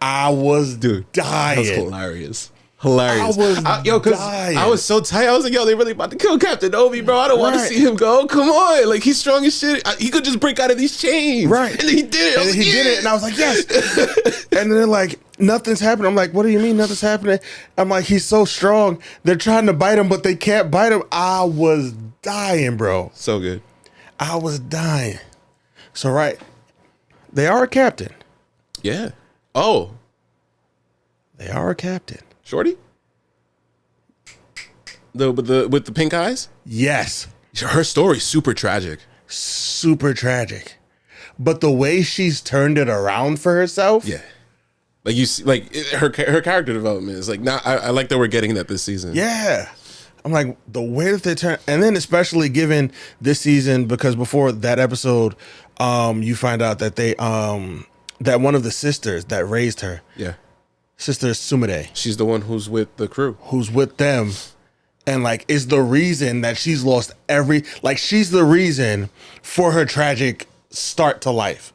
[SPEAKER 4] I was dying.
[SPEAKER 3] That was hilarious. Hilarious.
[SPEAKER 4] I was
[SPEAKER 3] because
[SPEAKER 4] dying.
[SPEAKER 3] I was so tight. I was like, yo, they really about to kill Captain Obi, bro. I don't want to
[SPEAKER 4] Right.
[SPEAKER 3] see him go. Come on. Like, he's strong as shit. He could just break out of these chains.
[SPEAKER 4] Right.
[SPEAKER 3] And then he did it. I
[SPEAKER 4] And
[SPEAKER 3] was
[SPEAKER 4] then he
[SPEAKER 3] like,
[SPEAKER 4] did it, and I was like, yes. And then like, nothing's happening. I'm like, what do you mean nothing's happening? I'm like, he's so strong. They're trying to bite him, but they can't bite him. I was dying, bro.
[SPEAKER 3] So good.
[SPEAKER 4] I was dying. So right, they are a captain.
[SPEAKER 3] Yeah. Oh,
[SPEAKER 4] They are a captain.
[SPEAKER 3] Shorty? With the pink eyes?
[SPEAKER 4] Yes.
[SPEAKER 3] Her story's super tragic.
[SPEAKER 4] Super tragic. But the way she's turned it around for herself.
[SPEAKER 3] Yeah. Like you see, like her character development is like now. I like that we're getting that this season.
[SPEAKER 4] Yeah. I'm like, the way that they turn, and then especially given this season, because before that episode, you find out that that one of the sisters that raised her,
[SPEAKER 3] Yeah.
[SPEAKER 4] Sister Sumide,
[SPEAKER 3] She's the one who's with the crew.
[SPEAKER 4] who's with them, and like is the reason that she's lost she's the reason for her tragic start to life.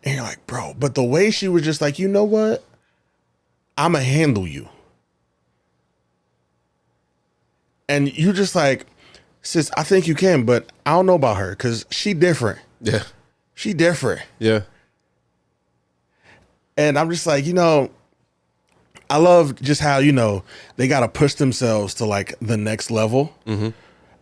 [SPEAKER 4] And you're like, bro, but the way she was just like, you know what? I'ma handle you. And you just like, sis, I think you can, but I don't know about her because she different.
[SPEAKER 3] Yeah.
[SPEAKER 4] She different.
[SPEAKER 3] Yeah.
[SPEAKER 4] And I'm just like, I love just how, they got to push themselves to like the next level. Mm-hmm.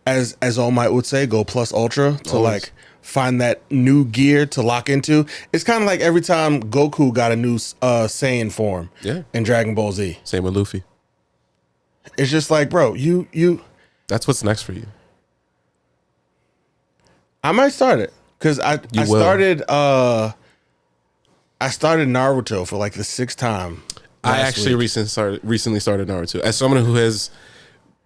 [SPEAKER 4] As All Might would say, go plus ultra to like find that new gear to lock into. It's kind of like every time Goku got a new Saiyan form in Dragon Ball Z.
[SPEAKER 3] Same with Luffy.
[SPEAKER 4] It's just like, bro, you.
[SPEAKER 3] That's what's next for you.
[SPEAKER 4] I might start it because I started Naruto for like the 6th time.
[SPEAKER 3] I actually recently started Naruto. As someone who has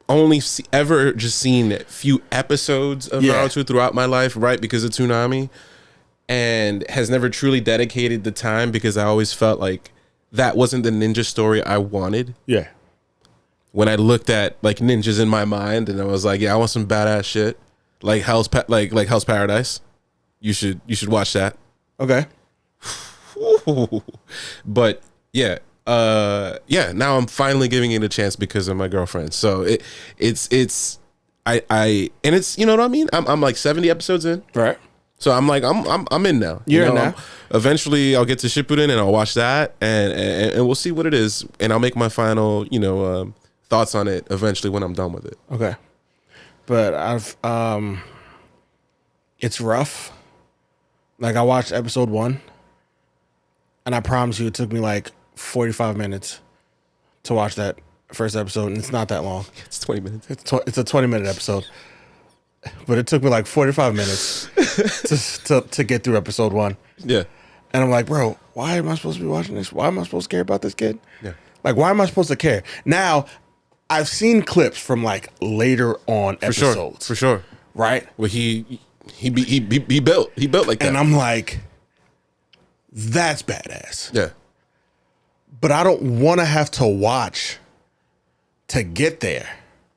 [SPEAKER 3] only ever just seen a few episodes of Naruto throughout my life, right, because of Toonami, and has never truly dedicated the time because I always felt like that wasn't the ninja story I wanted.
[SPEAKER 4] Yeah.
[SPEAKER 3] When I looked at like ninjas in my mind, and I was like, yeah, I want some badass shit, like Hell's Paradise. You should watch that. Okay. But yeah. Now I'm finally giving it a chance because of my girlfriend. So it's and it's, you know what I mean? I'm like 70 episodes in.
[SPEAKER 4] Right.
[SPEAKER 3] So I'm like, I'm in now.
[SPEAKER 4] You're in now.
[SPEAKER 3] Eventually I'll get to Shippuden and I'll watch that and we'll see what it is. And I'll make my final, thoughts on it eventually when I'm done with it.
[SPEAKER 4] Okay. But it's rough. Like I watched episode 1 and I promise you it took me like 45 minutes to watch that first episode, and it's not that long.
[SPEAKER 3] It's 20 minutes.
[SPEAKER 4] It's a 20-minute episode, but it took me like 45 minutes to get through episode 1.
[SPEAKER 3] Yeah.
[SPEAKER 4] And I'm like, bro, why am I supposed to be watching this? Why am I supposed to care about this kid?
[SPEAKER 3] Yeah.
[SPEAKER 4] Like, why am I supposed to care? Now, I've seen clips from like later on episodes.
[SPEAKER 3] For sure.
[SPEAKER 4] Right?
[SPEAKER 3] Well, he built like that.
[SPEAKER 4] And I'm like, that's badass.
[SPEAKER 3] Yeah.
[SPEAKER 4] But I don't want to have to watch to get there.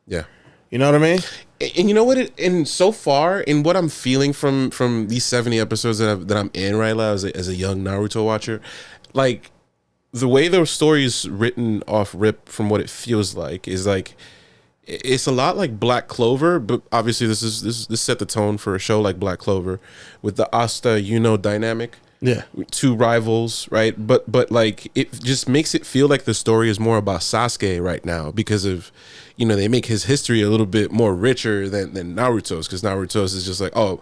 [SPEAKER 3] Yeah.
[SPEAKER 4] You know what I mean?
[SPEAKER 3] And you know what? And so far, in what I'm feeling from these 70 episodes that I'm in right now as a young Naruto watcher, like the way the story is written off rip from what it feels like is like it's a lot like Black Clover, but obviously this set the tone for a show like Black Clover with the Asta Yuno dynamic.
[SPEAKER 4] Yeah.
[SPEAKER 3] 2 rivals, right? But like it just makes it feel like the story is more about Sasuke right now because of, they make his history a little bit more richer than Naruto's, because Naruto's is just like, oh,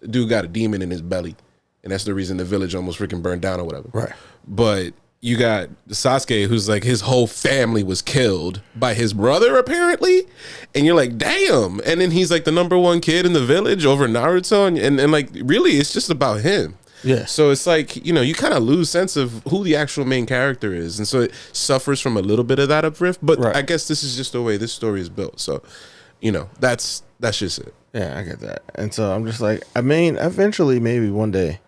[SPEAKER 3] dude got a demon in his belly, and that's the reason the village almost freaking burned down or whatever.
[SPEAKER 4] Right.
[SPEAKER 3] But you got Sasuke, who's like his whole family was killed by his brother apparently, and you're like, damn. And then he's like the number 1 kid in the village over Naruto, and like really it's just about him.
[SPEAKER 4] Yeah.
[SPEAKER 3] So it's like, you kind of lose sense of who the actual main character is. And so it suffers from a little bit of that uplift. But
[SPEAKER 4] right.
[SPEAKER 3] I guess this is just the way this story is built. So, that's just it.
[SPEAKER 4] Yeah, I get that. And so I'm just like, I mean, eventually, maybe one day,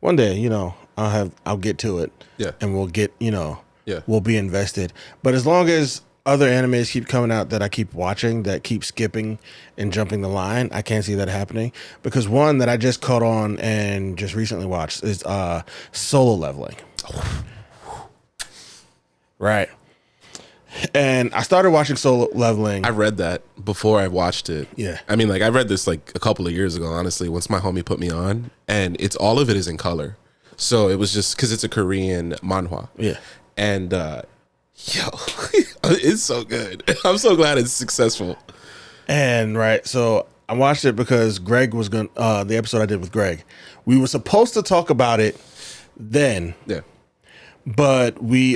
[SPEAKER 4] I'll get to it.
[SPEAKER 3] Yeah.
[SPEAKER 4] And we'll get,
[SPEAKER 3] Yeah.
[SPEAKER 4] we'll be invested. But as long as other animes keep coming out that I keep watching, that keep skipping and jumping the line, I can't see that happening. Because one that I just caught on and just recently watched is Solo Leveling. Right. And I started watching Solo Leveling.
[SPEAKER 3] I read that before I watched it.
[SPEAKER 4] Yeah.
[SPEAKER 3] I mean, like I read this like a couple of years ago, honestly, once my homie put me on, and all of it is in color. So it was just because it's a Korean manhwa.
[SPEAKER 4] Yeah.
[SPEAKER 3] And it's so good. I'm so glad it's successful.
[SPEAKER 4] And right, so I watched it because Greg was going the episode I did with Greg. We were supposed to talk about it then.
[SPEAKER 3] Yeah.
[SPEAKER 4] But we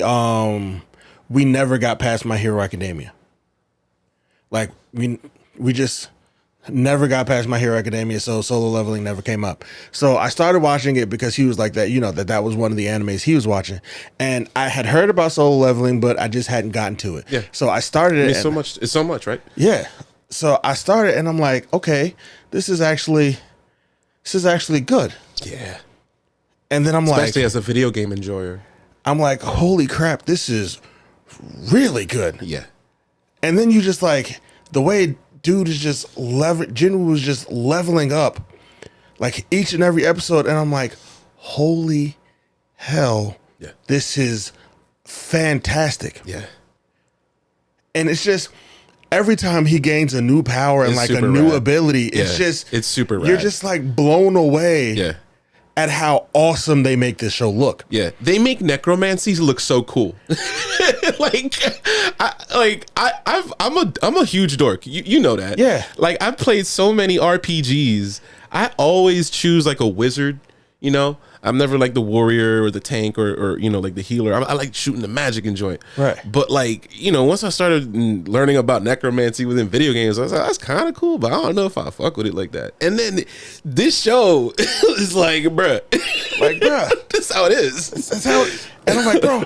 [SPEAKER 4] never got past My Hero Academia. Like we just never got past My Hero Academia, so Solo Leveling never came up. So I started watching it because he was like that, that was one of the animes he was watching. And I had heard about Solo Leveling, but I just hadn't gotten to it.
[SPEAKER 3] Yeah.
[SPEAKER 4] So I started it.
[SPEAKER 3] It's so much, right?
[SPEAKER 4] Yeah. So I started and I'm like, okay, this is actually good.
[SPEAKER 3] Yeah.
[SPEAKER 4] And then I'm
[SPEAKER 3] Especially
[SPEAKER 4] like,
[SPEAKER 3] as a video game enjoyer.
[SPEAKER 4] I'm like, holy crap, this is really good.
[SPEAKER 3] Yeah.
[SPEAKER 4] And then you just like the way dude is just Jinwoo was just leveling up like each and every episode, and I'm like, holy hell,
[SPEAKER 3] Yeah.
[SPEAKER 4] This is fantastic.
[SPEAKER 3] Yeah.
[SPEAKER 4] And it's just every time he gains a new power and
[SPEAKER 3] It's
[SPEAKER 4] like a
[SPEAKER 3] super
[SPEAKER 4] new
[SPEAKER 3] rad.
[SPEAKER 4] ability, it's
[SPEAKER 3] Yeah,
[SPEAKER 4] just
[SPEAKER 3] it's super
[SPEAKER 4] You're
[SPEAKER 3] rad.
[SPEAKER 4] just like blown away
[SPEAKER 3] Yeah.
[SPEAKER 4] at how awesome they make this show look.
[SPEAKER 3] Yeah, they make necromancies look so cool. I'm a huge dork. You know that.
[SPEAKER 4] Yeah.
[SPEAKER 3] Like I've played so many RPGs. I always choose like a wizard. You know, I'm never like the warrior or the tank or you know like the healer. I like shooting the magic and joint.
[SPEAKER 4] Right.
[SPEAKER 3] But like you know, once I started learning about necromancy within video games, I was like, that's kind of cool, but I don't know if I fuck with it like that. And then this show is like, bruh,
[SPEAKER 4] Like, bruh,
[SPEAKER 3] this is how it is.
[SPEAKER 4] that's how. And I'm like, bro,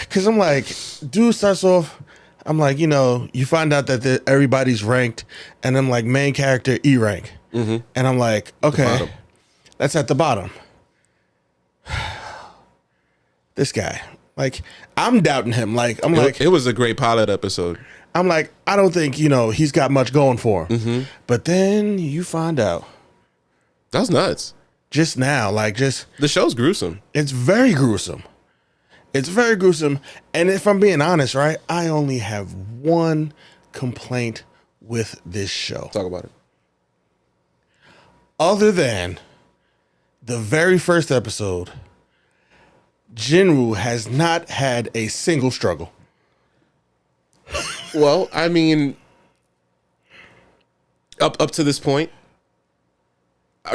[SPEAKER 4] because I'm like, dude starts off. I'm like, you know, you find out that everybody's ranked, and I'm like, main character E rank, and I'm like, okay,
[SPEAKER 3] bottom.
[SPEAKER 4] that's at the bottom. This guy, like, I'm doubting him. Like, I'm like,
[SPEAKER 3] It was a great pilot episode.
[SPEAKER 4] I'm like, I don't think he's got much going for him. But then you find out
[SPEAKER 3] That's nuts.
[SPEAKER 4] just now, like, just
[SPEAKER 3] The show's gruesome.
[SPEAKER 4] it's very gruesome. It's very gruesome. And if I'm being honest, right, I only have one complaint with this show.
[SPEAKER 3] Talk about it.
[SPEAKER 4] Other than the very first episode, Jinwoo has not had a single struggle.
[SPEAKER 3] Well, I mean, up to this point,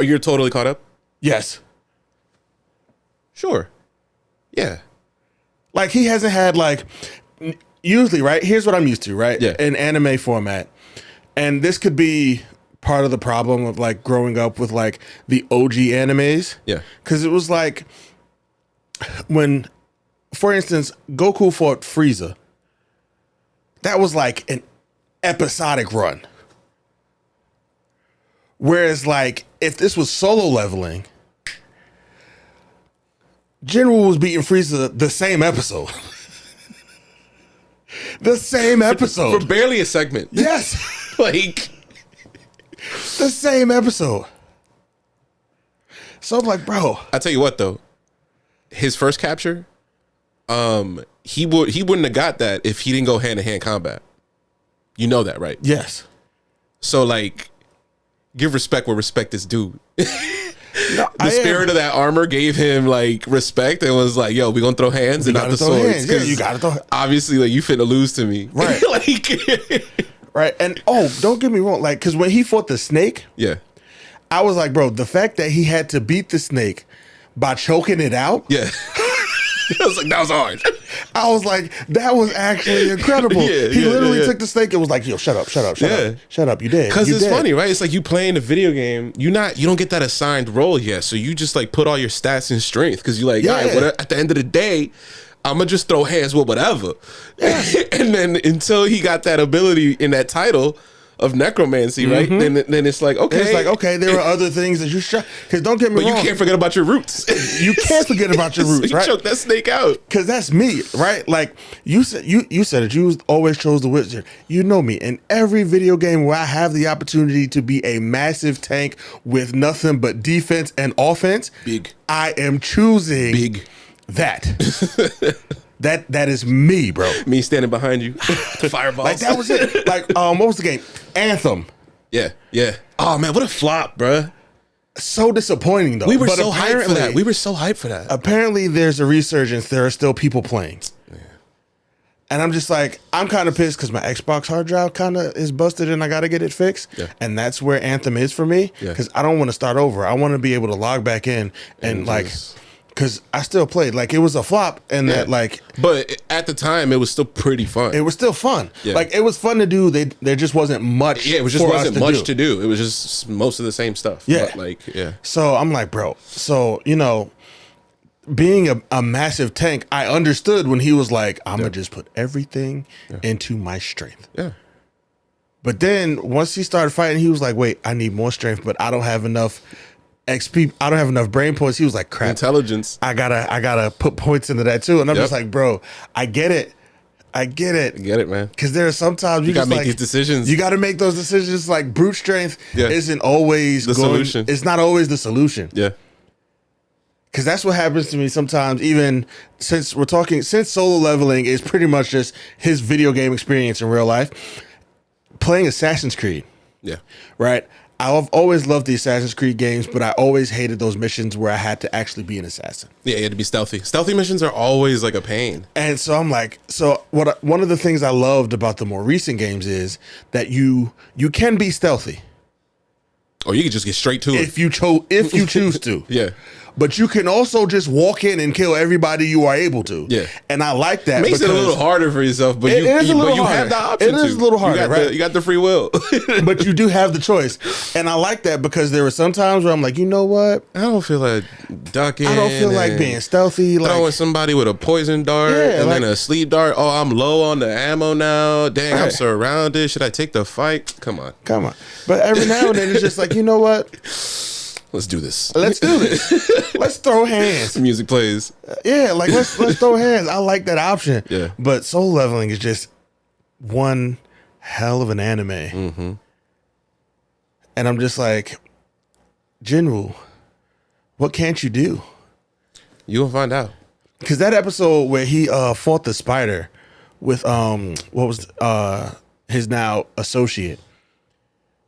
[SPEAKER 3] you're totally caught up?
[SPEAKER 4] Yes.
[SPEAKER 3] Sure. Yeah.
[SPEAKER 4] Like, he hasn't had, like, usually, right? Here's what I'm used to, right?
[SPEAKER 3] Yeah.
[SPEAKER 4] In anime format. And this could be part of the problem of, like, growing up with, like, the OG animes.
[SPEAKER 3] Yeah.
[SPEAKER 4] Because it was like when, for instance, Goku fought Frieza. That was like an episodic run. Whereas, like, if this was solo leveling, Jinwoo was beating Frieza the same episode. The same episode.
[SPEAKER 3] For barely a segment.
[SPEAKER 4] Yes.
[SPEAKER 3] Like,
[SPEAKER 4] The same episode. So I'm like, bro.
[SPEAKER 3] I tell you what though, his first capture, he wouldn't have got that if he didn't go hand to hand combat. You know that, right?
[SPEAKER 4] Yes.
[SPEAKER 3] So like, give respect where respect is due.
[SPEAKER 4] No,
[SPEAKER 3] The spirit of that armor gave him like respect and was like, "Yo, we gonna throw hands and not the
[SPEAKER 4] throw
[SPEAKER 3] swords."
[SPEAKER 4] hands. Yeah,
[SPEAKER 3] 'Cause
[SPEAKER 4] you gotta throw.
[SPEAKER 3] obviously, like you finna lose to me,
[SPEAKER 4] Right.
[SPEAKER 3] like,
[SPEAKER 4] Right. And don't get me wrong. Like, because when he fought the snake,
[SPEAKER 3] yeah,
[SPEAKER 4] I was like, bro, the fact that he had to beat the snake by choking it out,
[SPEAKER 3] yeah. I was like, that was hard.
[SPEAKER 4] I was like, that was actually incredible.
[SPEAKER 3] Yeah,
[SPEAKER 4] he
[SPEAKER 3] yeah,
[SPEAKER 4] literally
[SPEAKER 3] yeah.
[SPEAKER 4] took the snake and was like, yo, shut up, shut up, shut
[SPEAKER 3] Yeah.
[SPEAKER 4] up, shut up. You did.
[SPEAKER 3] Because
[SPEAKER 4] You
[SPEAKER 3] it's
[SPEAKER 4] did.
[SPEAKER 3] funny, right? It's like you playing a video game. You don't get that assigned role yet, so you just like put all your stats in strength because you're like,
[SPEAKER 4] Yeah.
[SPEAKER 3] all right, at the end of the day, I'm gonna just throw hands with whatever. And then until he got that ability in that title of necromancy, right? Then it's like, okay,
[SPEAKER 4] It's like, okay, there are other things that you shot. Because don't get me
[SPEAKER 3] but you
[SPEAKER 4] wrong.
[SPEAKER 3] can't forget about your roots.
[SPEAKER 4] You can't forget about your
[SPEAKER 3] So
[SPEAKER 4] roots,
[SPEAKER 3] you
[SPEAKER 4] right?
[SPEAKER 3] choke that snake out.
[SPEAKER 4] Because that's me, right? Like you said, you said it. You always chose the wizard. You know me. In every video game where I have the opportunity to be a massive tank with nothing but defense and offense,
[SPEAKER 3] Big.
[SPEAKER 4] I am choosing
[SPEAKER 3] Big.
[SPEAKER 4] that. That is me, bro.
[SPEAKER 3] Me standing behind you, the fireballs.
[SPEAKER 4] Like that was it. Like what was the game? Anthem.
[SPEAKER 3] Yeah. Oh man, what a flop, bruh.
[SPEAKER 4] So disappointing though.
[SPEAKER 3] We were
[SPEAKER 4] But
[SPEAKER 3] so hyped for that.
[SPEAKER 4] apparently-
[SPEAKER 3] We were so hyped for that.
[SPEAKER 4] Apparently, there's a resurgence. There are still people playing. And I'm just like, I'm kind of pissed because my Xbox hard drive kind of is busted and I got to get it fixed.
[SPEAKER 3] Yeah.
[SPEAKER 4] And that's where Anthem is for me
[SPEAKER 3] Yeah.
[SPEAKER 4] because I don't want to start over. I want to be able to log back in and like,
[SPEAKER 3] just-
[SPEAKER 4] because I still played. Like, it was a flop and that, like,
[SPEAKER 3] But at the time, it was still pretty fun.
[SPEAKER 4] it was still fun.
[SPEAKER 3] Yeah.
[SPEAKER 4] Like, it was fun to do. There just wasn't much.
[SPEAKER 3] Yeah, it was just
[SPEAKER 4] for us
[SPEAKER 3] wasn't much to do. It was just most of the same stuff.
[SPEAKER 4] Yeah.
[SPEAKER 3] But like, yeah.
[SPEAKER 4] So I'm like, bro. So, being a massive tank, I understood when he was like, I'm going to just put everything into my strength.
[SPEAKER 3] Yeah.
[SPEAKER 4] But then once he started fighting, he was like, wait, I need more strength, but I don't have enough XP. I don't have enough brain points. He was like, crap.
[SPEAKER 3] Intelligence.
[SPEAKER 4] I gotta put points into that too. And I'm
[SPEAKER 3] Yep.
[SPEAKER 4] just like, bro, I get it.
[SPEAKER 3] Get it, man.
[SPEAKER 4] Because there are sometimes you
[SPEAKER 3] gotta
[SPEAKER 4] just
[SPEAKER 3] make
[SPEAKER 4] like,
[SPEAKER 3] these decisions.
[SPEAKER 4] You got to make those decisions. Like brute strength
[SPEAKER 3] Yeah.
[SPEAKER 4] isn't always
[SPEAKER 3] The solution.
[SPEAKER 4] It's not always the solution.
[SPEAKER 3] Yeah.
[SPEAKER 4] Because that's what happens to me sometimes. Even since solo leveling is pretty much just his video game experience in real life. playing Assassin's Creed,
[SPEAKER 3] Yeah.
[SPEAKER 4] right? I've always loved the Assassin's Creed games, but I always hated those missions where I had to actually be an assassin.
[SPEAKER 3] Yeah, you had to be stealthy. Stealthy missions are always like a pain.
[SPEAKER 4] And so I'm like, one of the things I loved about the more recent games is that you can be stealthy
[SPEAKER 3] Or you could just get straight to it.
[SPEAKER 4] if you choose to.
[SPEAKER 3] Yeah.
[SPEAKER 4] But you can also just walk in and kill everybody you are able to.
[SPEAKER 3] Yeah.
[SPEAKER 4] And I like that.
[SPEAKER 3] Makes it a
[SPEAKER 4] because-
[SPEAKER 3] little harder for yourself, but
[SPEAKER 4] It is a little
[SPEAKER 3] you
[SPEAKER 4] harder.
[SPEAKER 3] have the option.
[SPEAKER 4] It is
[SPEAKER 3] to.
[SPEAKER 4] a little harder,
[SPEAKER 3] you got
[SPEAKER 4] right?
[SPEAKER 3] You got the free will.
[SPEAKER 4] but you do have the choice. And I like that because there were some times where I'm like, you know what?
[SPEAKER 3] I don't feel like ducking.
[SPEAKER 4] I don't feel like
[SPEAKER 3] and
[SPEAKER 4] being stealthy.
[SPEAKER 3] throwing
[SPEAKER 4] Like,
[SPEAKER 3] somebody with a poison dart
[SPEAKER 4] Yeah,
[SPEAKER 3] and then
[SPEAKER 4] like-
[SPEAKER 3] a sleep dart. Oh, I'm low on the ammo now. Dang, I'm
[SPEAKER 4] Right.
[SPEAKER 3] surrounded. Should I take the fight? Come on.
[SPEAKER 4] come on. But every now and then it's just like, you know what?
[SPEAKER 3] Let's do this.
[SPEAKER 4] Let's do this. Let's throw hands.
[SPEAKER 3] Music plays.
[SPEAKER 4] Yeah, like let's throw hands. I like that option.
[SPEAKER 3] Yeah.
[SPEAKER 4] But Soul Leveling is just one hell of an anime.
[SPEAKER 3] Mm-hmm.
[SPEAKER 4] And I'm just like, Jinwoo, what can't you do?
[SPEAKER 3] You'll find out.
[SPEAKER 4] Because that episode where he fought the spider with what was his now associate,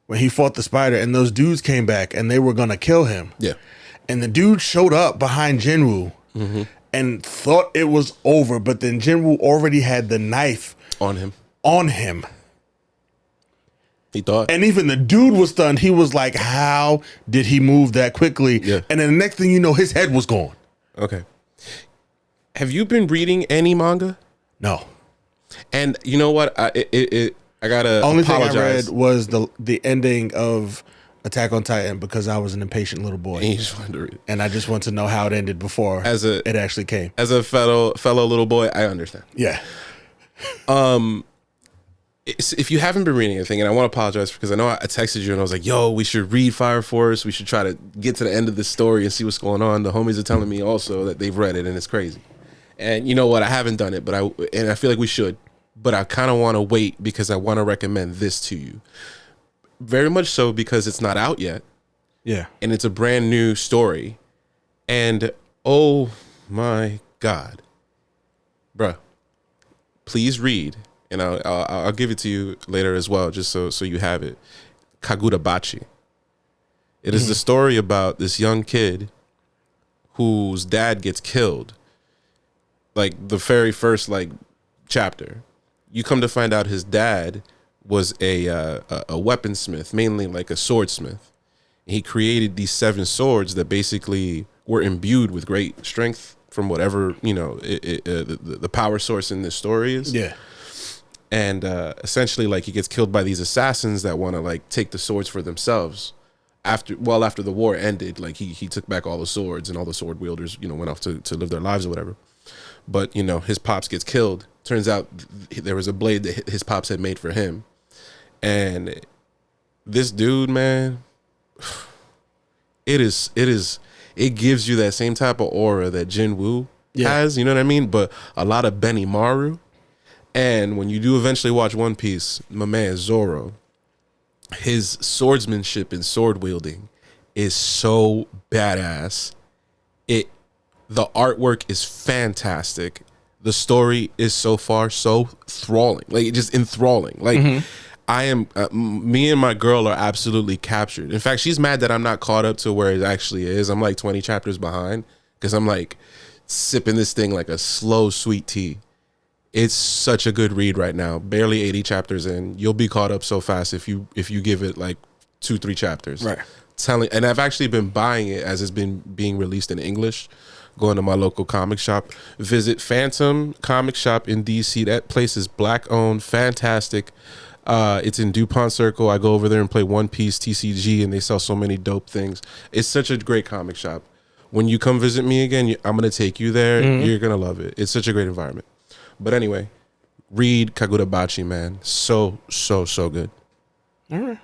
[SPEAKER 4] when he fought the spider and those dudes came back and they were gonna kill him.
[SPEAKER 3] Yeah.
[SPEAKER 4] And the dude showed up behind Jinwoo and thought it was over, but then Jinwoo already had the knife
[SPEAKER 3] On him.
[SPEAKER 4] on him.
[SPEAKER 3] He thought.
[SPEAKER 4] And even the dude was stunned. He was like, how did he move that quickly?
[SPEAKER 3] Yeah.
[SPEAKER 4] And then the next thing you know, his head was gone.
[SPEAKER 3] Okay. Have you been reading any manga?
[SPEAKER 4] No.
[SPEAKER 3] And you know what? I gotta
[SPEAKER 4] Only
[SPEAKER 3] apologize.
[SPEAKER 4] thing I read was the ending of Attack on Titan because I was an impatient little boy.
[SPEAKER 3] And you just wanted to read it.
[SPEAKER 4] And I just want to know how it ended before it actually came.
[SPEAKER 3] As a fellow little boy, I understand.
[SPEAKER 4] Yeah.
[SPEAKER 3] If you haven't been reading anything, and I want to apologize because I know I texted you and I was like, yo, we should read Fire Force. We should try to get to the end of this story and see what's going on. The homies are telling me also that they've read it and it's crazy. And you know what? I haven't done it, but I feel like we should. But I kind of want to wait because I want to recommend this to you. Very much so because it's not out yet.
[SPEAKER 4] Yeah.
[SPEAKER 3] And it's a brand new story. And oh my God. Bruh, please read. And I'll give it to you later as well, just so you have it. Kagurabachi. It is the story about this young kid whose dad gets killed. Like the very first chapter. You come to find out his dad was a weaponsmith, mainly like a swordsmith. He created these 7 swords that basically were imbued with great strength from whatever, the power source in this story is.
[SPEAKER 4] Yeah.
[SPEAKER 3] And essentially, he gets killed by these assassins that want to take the swords for themselves. After the war ended, he took back all the swords and all the sword wielders, went off to live their lives or whatever. But his pops gets killed. Turns out there was a blade that his pops had made for him, and this dude, man, it gives you that same type of aura that Jinwoo has. You know what I mean? But a lot of Benimaru. And when you do eventually watch One Piece, my man Zoro, his swordsmanship and sword wielding is so badass. The artwork is fantastic. The story is so far so enthralling, just enthralling. I am, me and my girl are absolutely captured. In fact, she's mad that I'm not caught up to where it actually is. I'm 20 chapters behind because I'm sipping this thing like a slow sweet tea. It's such a good read right now. Barely 80 chapters in. You'll be caught up so fast if you give it 2-3 chapters.
[SPEAKER 4] Right.
[SPEAKER 3] And I've actually been buying it as it's been being released in English. Going to my local comic shop. Visit Phantom Comic Shop in DC. That place is black owned, fantastic. It's in DuPont Circle. I go over there and play One Piece, TCG, and they sell so many dope things. It's such a great comic shop. When you come visit me again, I'm going to take you there. You're going to love it. It's such a great environment. But anyway, read Kagurabachi, man. So, so, so good.
[SPEAKER 4] All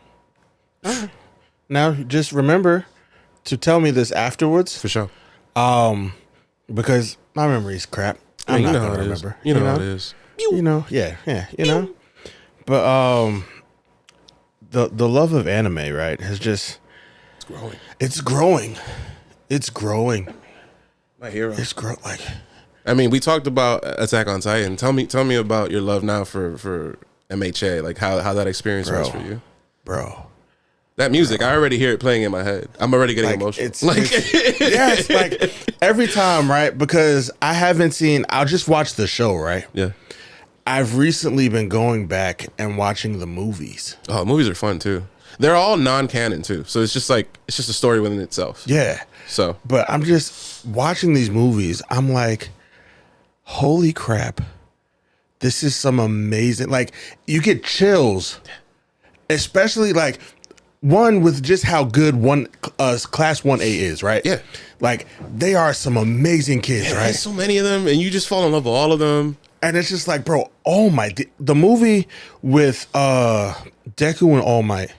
[SPEAKER 4] right. Now, just remember to tell me this afterwards.
[SPEAKER 3] For sure.
[SPEAKER 4] Because my memory is crap. I'm not going to remember.
[SPEAKER 3] You know how it is.
[SPEAKER 4] Yeah. But the love of anime, right, has just... It's growing.
[SPEAKER 3] My hero.
[SPEAKER 4] It's
[SPEAKER 3] I mean, we talked about Attack on Titan. Tell me about your love now for MHA, like how that experience was for you.
[SPEAKER 4] Bro.
[SPEAKER 3] That music, I already hear it playing in my head. I'm already getting emotional.
[SPEAKER 4] Yes, like every time, right? Because I'll just watch the show, right?
[SPEAKER 3] Yeah.
[SPEAKER 4] I've recently been going back and watching the movies.
[SPEAKER 3] Oh, movies are fun too. They're all non-canon too. So it's just a story within itself.
[SPEAKER 4] Yeah.
[SPEAKER 3] So,
[SPEAKER 4] but I'm just watching these movies. I'm like, holy crap. This is some amazing, like you get chills, especially like one with just how good class 1A is, right?
[SPEAKER 3] Yeah.
[SPEAKER 4] Like they are some amazing kids, right?
[SPEAKER 3] There's so many of them and you just fall in love with all of them.
[SPEAKER 4] And it's just like, bro, the movie with Deku and All Might,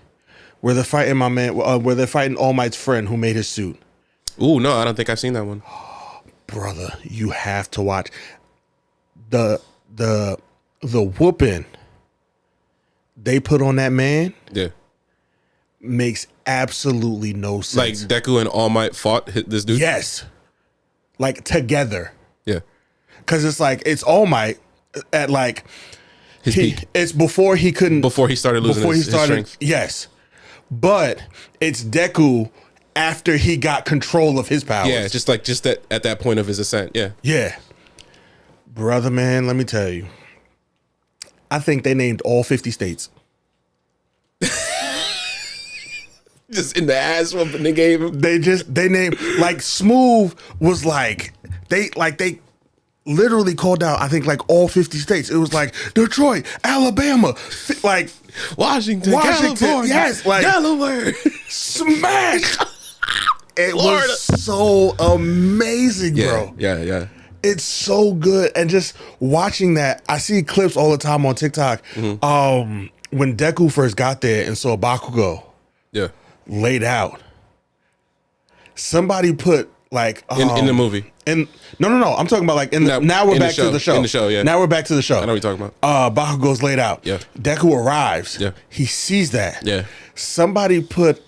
[SPEAKER 4] where they're fighting where they're fighting All Might's friend who made his suit.
[SPEAKER 3] Ooh, no, I don't think I've seen that one.
[SPEAKER 4] Brother, you have to watch the whooping they put on that man.
[SPEAKER 3] Yeah.
[SPEAKER 4] Makes absolutely no sense.
[SPEAKER 3] Like Deku and All Might fought this dude?
[SPEAKER 4] Yes. Like together.
[SPEAKER 3] Yeah.
[SPEAKER 4] Because it's like, it's All Might at like,
[SPEAKER 3] his peak.
[SPEAKER 4] It's before he
[SPEAKER 3] started losing his strength.
[SPEAKER 4] Yes. But it's Deku after he got control of his powers.
[SPEAKER 3] Yeah, just at that point of his ascent. Yeah.
[SPEAKER 4] Yeah. Brother, man, let me tell you. I think they named all 50 states.
[SPEAKER 3] Just in the ass whooping they gave him.
[SPEAKER 4] They named, like, Smooth was like, they literally called out, I think, like all 50 states. It was like Detroit, Alabama, like
[SPEAKER 3] Washington, California,
[SPEAKER 4] yes, like
[SPEAKER 3] Delaware,
[SPEAKER 4] smash. It was so amazing, bro.
[SPEAKER 3] Yeah.
[SPEAKER 4] It's so good. And just watching that, I see clips all the time on TikTok. Mm-hmm. When Deku first got there and saw Bakugo laid out, somebody put like
[SPEAKER 3] in the movie.
[SPEAKER 4] No. I'm talking about like now we're back to the show.
[SPEAKER 3] In the show, yeah.
[SPEAKER 4] Now we're back to the show.
[SPEAKER 3] I know what you're talking about.
[SPEAKER 4] Bakugo's laid out.
[SPEAKER 3] Yeah.
[SPEAKER 4] Deku arrives.
[SPEAKER 3] Yeah.
[SPEAKER 4] He sees that.
[SPEAKER 3] Yeah.
[SPEAKER 4] Somebody put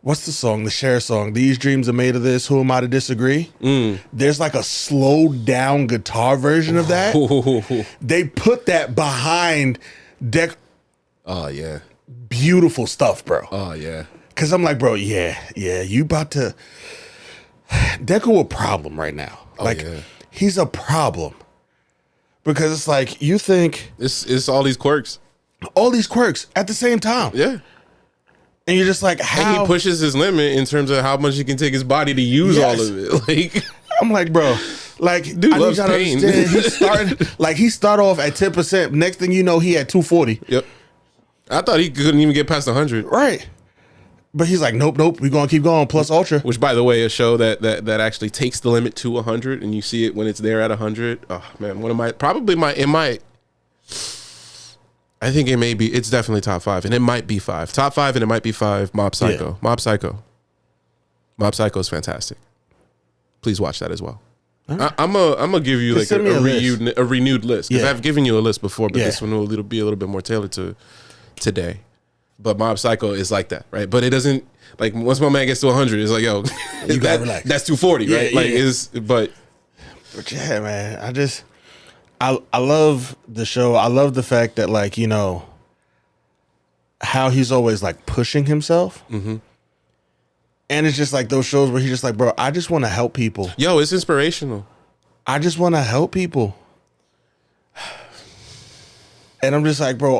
[SPEAKER 4] what's the song? The Cher song. These dreams are made of this. Who am I to disagree? There's like a slowed down guitar version of that. They put that behind Deku.
[SPEAKER 3] Oh yeah.
[SPEAKER 4] Beautiful stuff, bro.
[SPEAKER 3] Oh yeah.
[SPEAKER 4] Cause I'm like, bro, yeah, you about to Deku a problem right now. He's a problem. Because it's like you think
[SPEAKER 3] it's all these quirks.
[SPEAKER 4] All these quirks at the same time.
[SPEAKER 3] Yeah.
[SPEAKER 4] And you're just like, how?
[SPEAKER 3] And he pushes his limit in terms of how much he can take his body to use all of it. Like
[SPEAKER 4] I'm like, bro, like
[SPEAKER 3] dude loves pain.
[SPEAKER 4] He started off at 10%. Next thing you know, he had 240.
[SPEAKER 3] Yep. I thought he couldn't even get past 100.
[SPEAKER 4] Right. But he's like, nope, we're gonna keep going. Plus Ultra,
[SPEAKER 3] which, by the way, a show that actually takes the limit to 100, and you see it when it's there at 100. Oh man, I think it's definitely top 5, and it might be 5. Top 5, and it might be 5. Mob Psycho. Yeah. Mob Psycho is fantastic. Please watch that as well. Right. I'm gonna give you like a renewed list because I've given you a list before, but this one will be a little bit more tailored to today. But Mob Psycho is like that, right? But it doesn't, like, once my man gets to 100, it's like, yo,
[SPEAKER 4] you gotta relax.
[SPEAKER 3] That's 240, right? But
[SPEAKER 4] yeah, man, I love the show. I love the fact that, like, you know, how he's always like pushing himself. Mm-hmm. And it's just like those shows where he's just like, bro, I just want to help people.
[SPEAKER 3] Yo, it's inspirational.
[SPEAKER 4] I just want to help people. And I'm just like, bro,